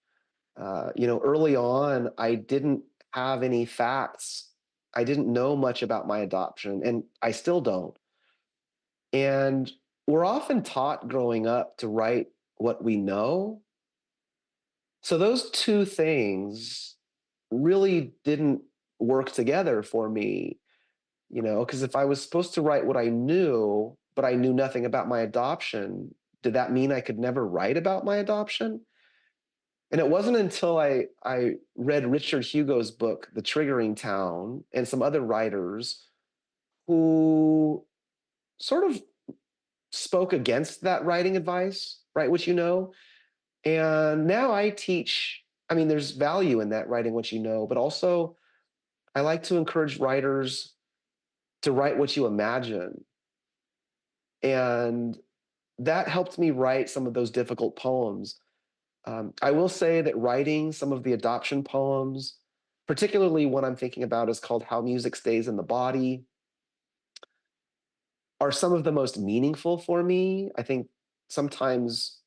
Early on, I didn't have any facts. I didn't know much about my adoption, and I still don't. And we're often taught growing up to write what we know. So those two things really didn't work together for me, because if I was supposed to write what I knew, but I knew nothing about my adoption, did that mean I could never write about my adoption? And it wasn't until I read Richard Hugo's book, The Triggering Town, and some other writers who sort of spoke against that writing advice, write what you know. And now I teach, I mean, there's value in that, writing what you know, but also I like to encourage writers to write what you imagine. And that helped me write some of those difficult poems. I will say that writing some of the adoption poems, particularly one I'm thinking about is called How Music Stays in the Body, are some of the most meaningful for me. I think sometimes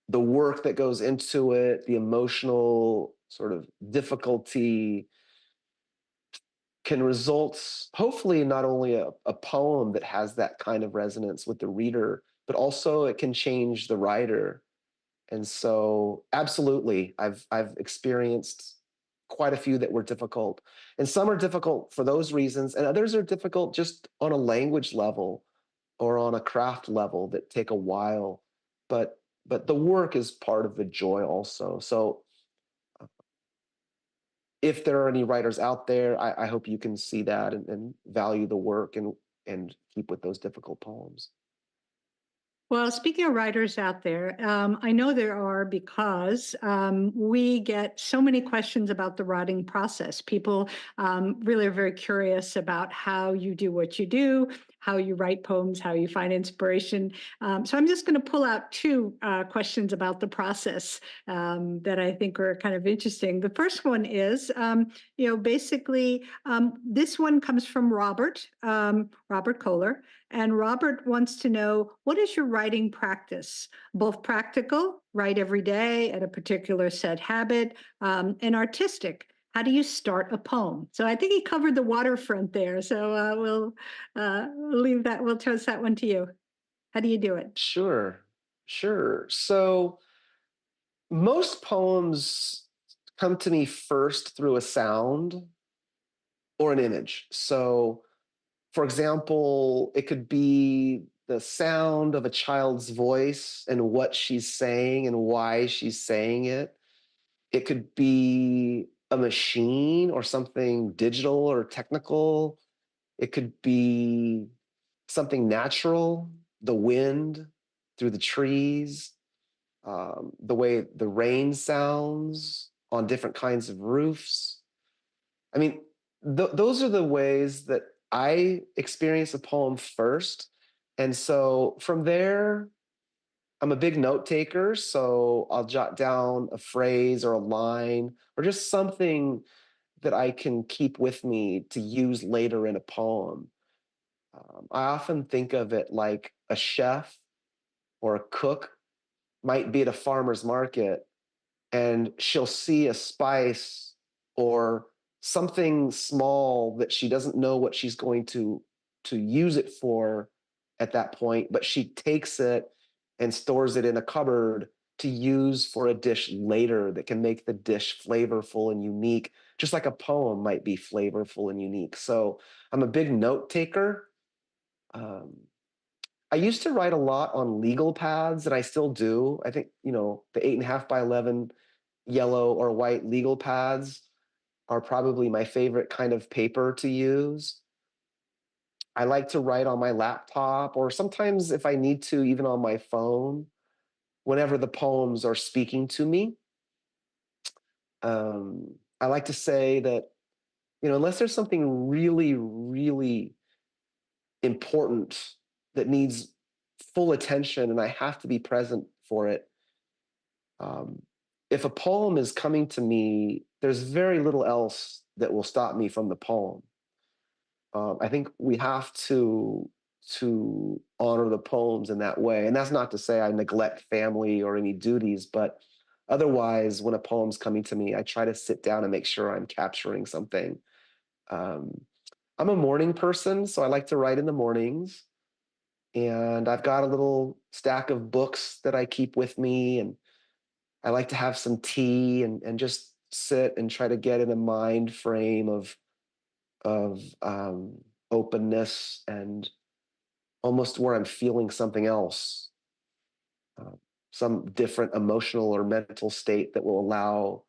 the work that goes into it, the emotional sort of difficulty, can result, hopefully, not only a poem that has that kind of resonance with the reader, but also it can change the writer. And so, absolutely, I've experienced quite a few that were difficult, and some are difficult for those reasons, and others are difficult just on a language level or on a craft level that take a while. But the work is part of the joy also. So, if there are any writers out there, I hope you can see that and value the work and keep with those difficult poems. Well, speaking of writers out there, I know there are because we get so many questions about the writing process. People really are very curious about how you do what you do, how you write poems, how you find inspiration. So I'm just going to pull out two questions about the process that I think are kind of interesting. The first one is, basically, this one comes from Robert Kohler. And Robert wants to know, what is your writing practice? Both practical, write every day at a particular set habit, and artistic. How do you start a poem? So I think he covered the waterfront there. So we'll leave that, we'll toss that one to you. How do you do it? Sure, sure. So most poems come to me first through a sound or an image. So, for example, it could be the sound of a child's voice and what she's saying and why she's saying it. It could be a machine or something digital or technical. It could be something natural, the wind through the trees, the way the rain sounds on different kinds of roofs. I mean, those are the ways that I experience a poem first. And so from there, I'm a big note taker. So I'll jot down a phrase or a line or just something that I can keep with me to use later in a poem. I often think of it like a chef or a cook might be at a farmer's market and she'll see a spice or something small that she doesn't know what she's going to use it for at that point, but she takes it and stores it in a cupboard to use for a dish later that can make the dish flavorful and unique, just like a poem might be flavorful and unique. So I'm a big note taker. um, I used to write a lot on legal pads, and I still do. I think, the 8.5 by 11 yellow or white legal pads are probably my favorite kind of paper to use. I like to write on my laptop, or sometimes if I need to, even on my phone, whenever the poems are speaking to me. I like to say that, unless there's something really, really important that needs full attention and I have to be present for it, um, if a poem is coming to me, there's very little else that will stop me from the poem. I think we have to honor the poems in that way, and that's not to say I neglect family or any duties, but otherwise, when a poem's coming to me, I try to sit down and make sure I'm capturing something. Um, I'm a morning person, so I like to write in the mornings, and I've got a little stack of books that I keep with me, and I like to have some tea and just sit and try to get in a mind frame of openness and almost where I'm feeling something else, uh, some different emotional or mental state that will allow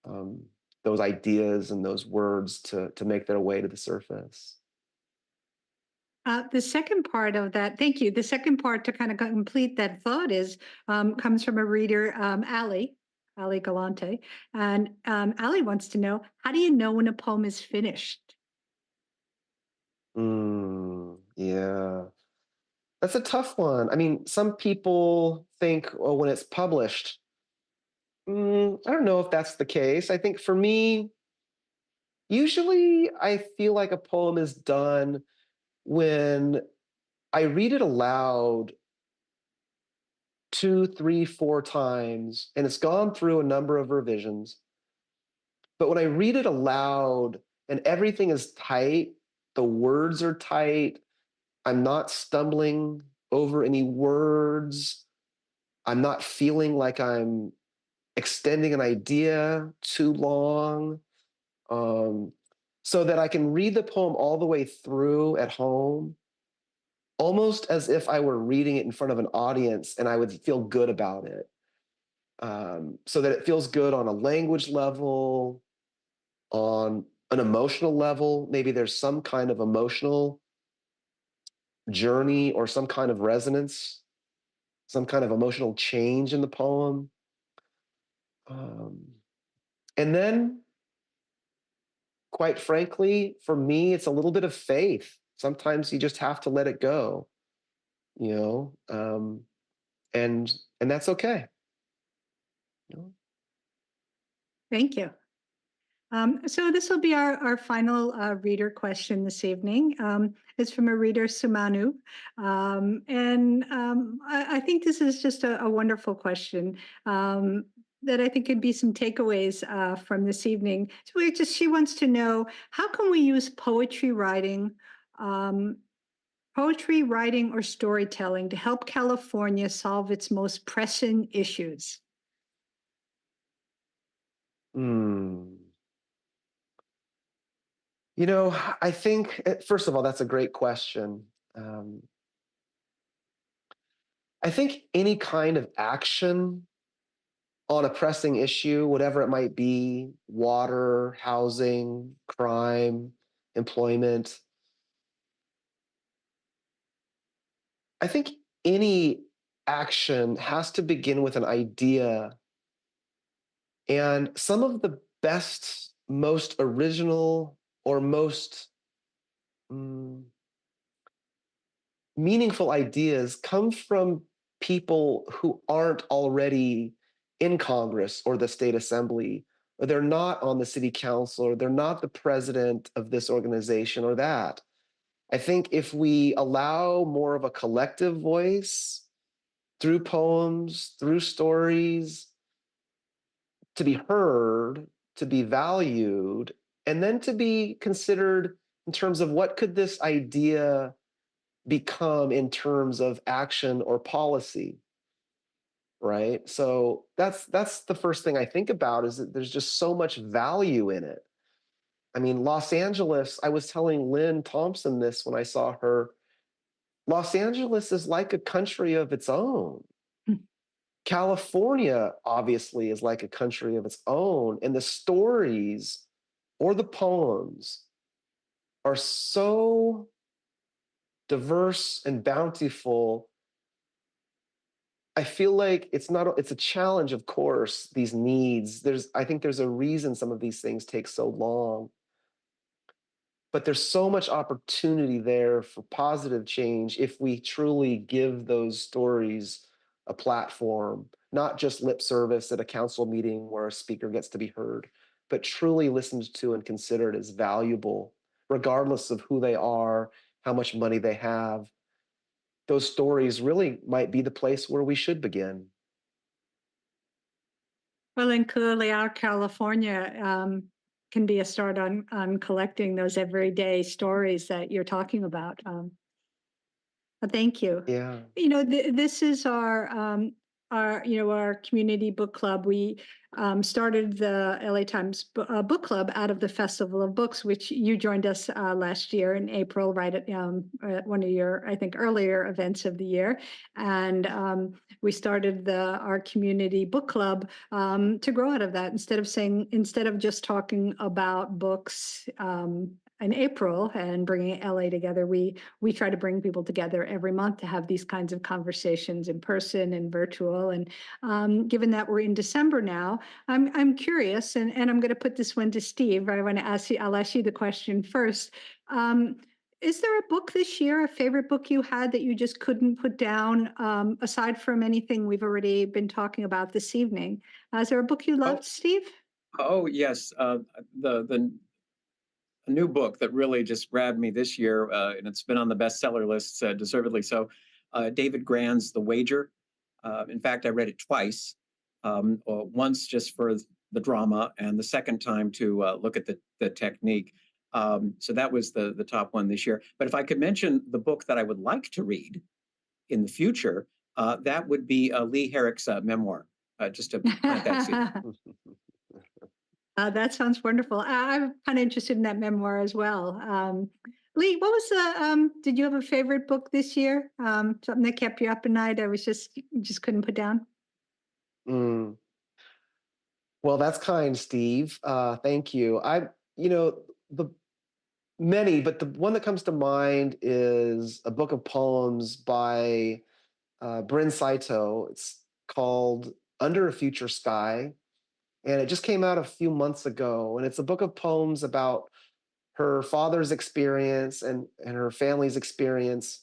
um, those ideas and those words to make their way to the surface. The second part of that, thank you. The second part to kind of complete that thought is comes from a reader, Ali Galante, and Ali wants to know, how do you know when a poem is finished? Yeah, that's a tough one. I mean, some people think, oh, when it's published. I don't know if that's the case. I think for me, usually I feel like a poem is done when I read it aloud two, three, four times, and it's gone through a number of revisions. But when I read it aloud and everything is tight, the words are tight, I'm not stumbling over any words, I'm not feeling like I'm extending an idea too long. Um, so that I can read the poem all the way through at home, almost as if I were reading it in front of an audience and I would feel good about it. So that it feels good on a language level, on an emotional level. Maybe there's some kind of emotional journey or some kind of resonance some kind of emotional change in the poem. Um, and then, quite frankly, for me, it's a little bit of faith. Sometimes you just have to let it go, you know, and that's okay. You know? Thank you. So this will be our final reader question this evening. It's from a reader, Sumanu. I think this is just a wonderful question that I think could be some takeaways from this evening. So she wants to know, how can we use um, poetry writing or storytelling to help California solve its most pressing issues? Hmm. You know, I think, first of all, that's a great question. Um, I think any kind of action on a pressing issue, whatever it might be, water, housing, crime, employment, I think any action has to begin with an idea. And some of the best, most original, or most mm, meaningful ideas come from people who aren't already in Congress or the state assembly, or they're not on the city council, or they're not the president of this organization or that. I think if we allow more of a collective voice through poems, through stories, to be heard, to be valued, and then to be considered in terms of what could this idea become in terms of action or policy, right? So that's the first thing I think about, is that there's just so much value in it. I mean, Los Angeles, I was telling Lynn Thompson this when I saw her. Los Angeles is like a country of its own. California obviously is like a country of its own, and the stories or the poems are so diverse and bountiful. I feel like it's a challenge, of course, these needs. I think there's a reason some of these things take so long, but there's so much opportunity there for positive change if we truly give those stories a platform, not just lip service at a council meeting where a speaker gets to be heard, but truly listened to and considered as valuable, regardless of who they are, how much money they have. Those stories really might be the place where we should begin. Well, and clearly our California can be a start on collecting those everyday stories that you're talking about. Thank you. Yeah. This is our community book club. We started the LA Times book club out of the Festival of Books, which you joined us last year in April, right at one of your, I think, earlier events of the year. And we started our community book club to grow out of that. Instead of just talking about books in April and bringing LA together, we try to bring people together every month to have these kinds of conversations in person and virtual. And given that we're in December now, I'm curious, and I'm going to put this one to Steve. I'll ask you the question first. Is there a book this year, a favorite book you had that you just couldn't put down, aside from anything we've already been talking about this evening? Is there a book you loved, Steve? Oh yes, the a new book that really just grabbed me this year, and it's been on the bestseller lists, deservedly so. David Grann's The Wager. In fact, I read it twice. Once just for the drama, and the second time to look at the technique. So that was the top one this year. But if I could mention the book that I would like to read in the future, that would be Lee Herrick's memoir. Just to plant that seed. That sounds wonderful. I'm kind of interested in that memoir as well. Lee, what was did you have a favorite book this year? Something that kept you up at night? Just couldn't put down? Mm. Well, that's kind, Steve. Thank you. The many, but the one that comes to mind is a book of poems by Bryn Saito. It's called Under a Future Sky, and it just came out a few months ago. And it's a book of poems about her father's experience and her family's experience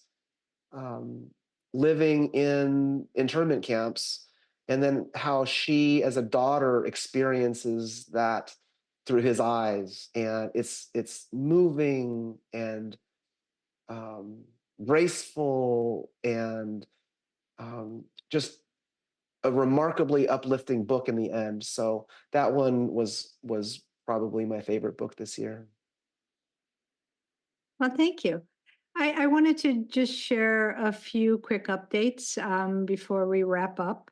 um, living in internment camps, and then how she, as a daughter, experiences that through his eyes. And it's moving and um, graceful and just a remarkably uplifting book in the end. So that one was probably my favorite book this year. Well, thank you. I wanted to just share a few quick updates before we wrap up.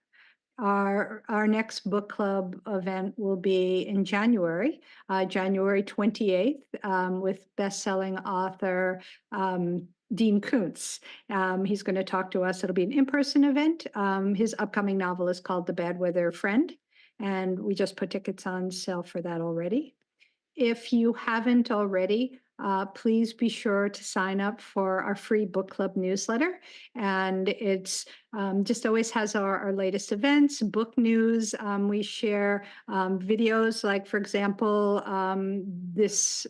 Our next book club event will be in January, January 28th, with best-selling author Dean Koontz. He's going to talk to us. It'll be an in-person event. His upcoming novel is called The Bad Weather Friend, and we just put tickets on sale for that already. If you haven't already, please be sure to sign up for our free book club newsletter. And it's just always has our latest events, book news. We share videos, like, for example, this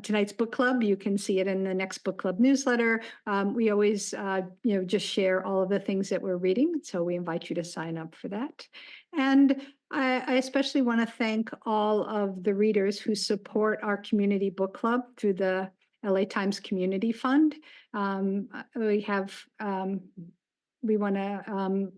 tonight's book club. You can see it in the next book club newsletter. We always, just share all of the things that we're reading. So we invite you to sign up for that. And I especially want to thank all of the readers who support our community book club through the LA Times Community Fund. We want to,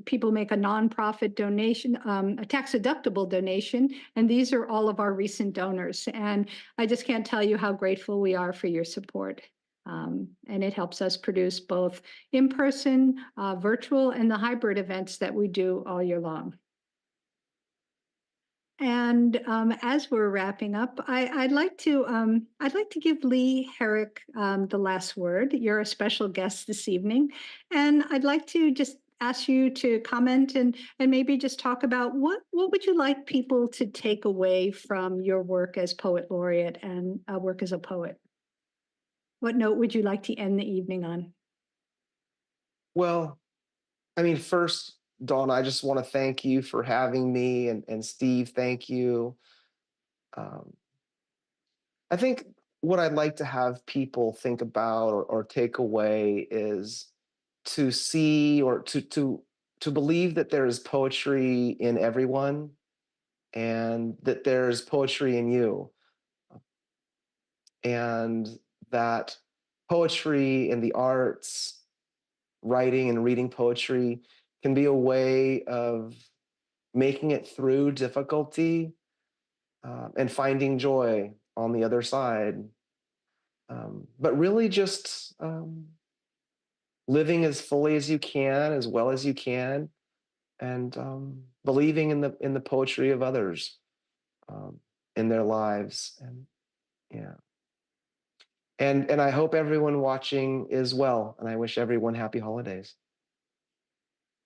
people make a nonprofit donation, a tax-deductible donation, and these are all of our recent donors. And I just can't tell you how grateful we are for your support. And it helps us produce both in-person, virtual, and the hybrid events that we do all year long. And as we're wrapping up, I'd like to give Lee Herrick the last word. You're a special guest this evening, and I'd like to just ask you to comment and maybe just talk about what would you like people to take away from your work as poet laureate and work as a poet? What note would you like to end the evening on? Well, I mean, first, Dawn, I just want to thank you for having me, and Steve, thank you. Um, I think what I'd like to have people think about or take away is to see or to believe that there is poetry in everyone and that there's poetry in you, and that poetry and the arts, writing and reading poetry, can be a way of making it through difficulty and finding joy on the other side. But really just living as fully as you can, as well as you can, and believing in the poetry of others in their lives. And yeah. And I hope everyone watching is well, and I wish everyone happy holidays.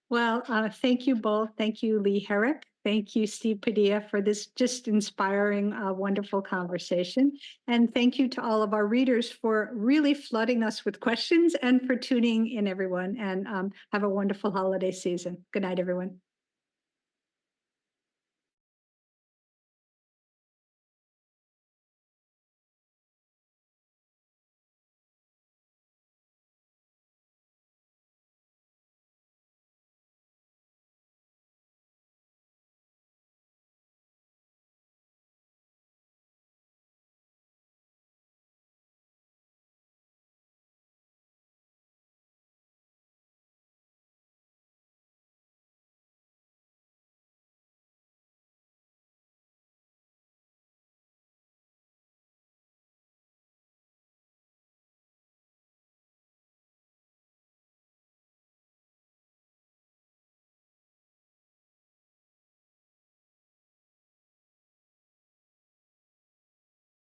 Well, thank you both. Thank you, Lee Herrick. Thank you, Steve Padilla, for this just inspiring, wonderful conversation. And thank you to all of our readers for really flooding us with questions and for tuning in, everyone. And have a wonderful holiday season. Good night, everyone.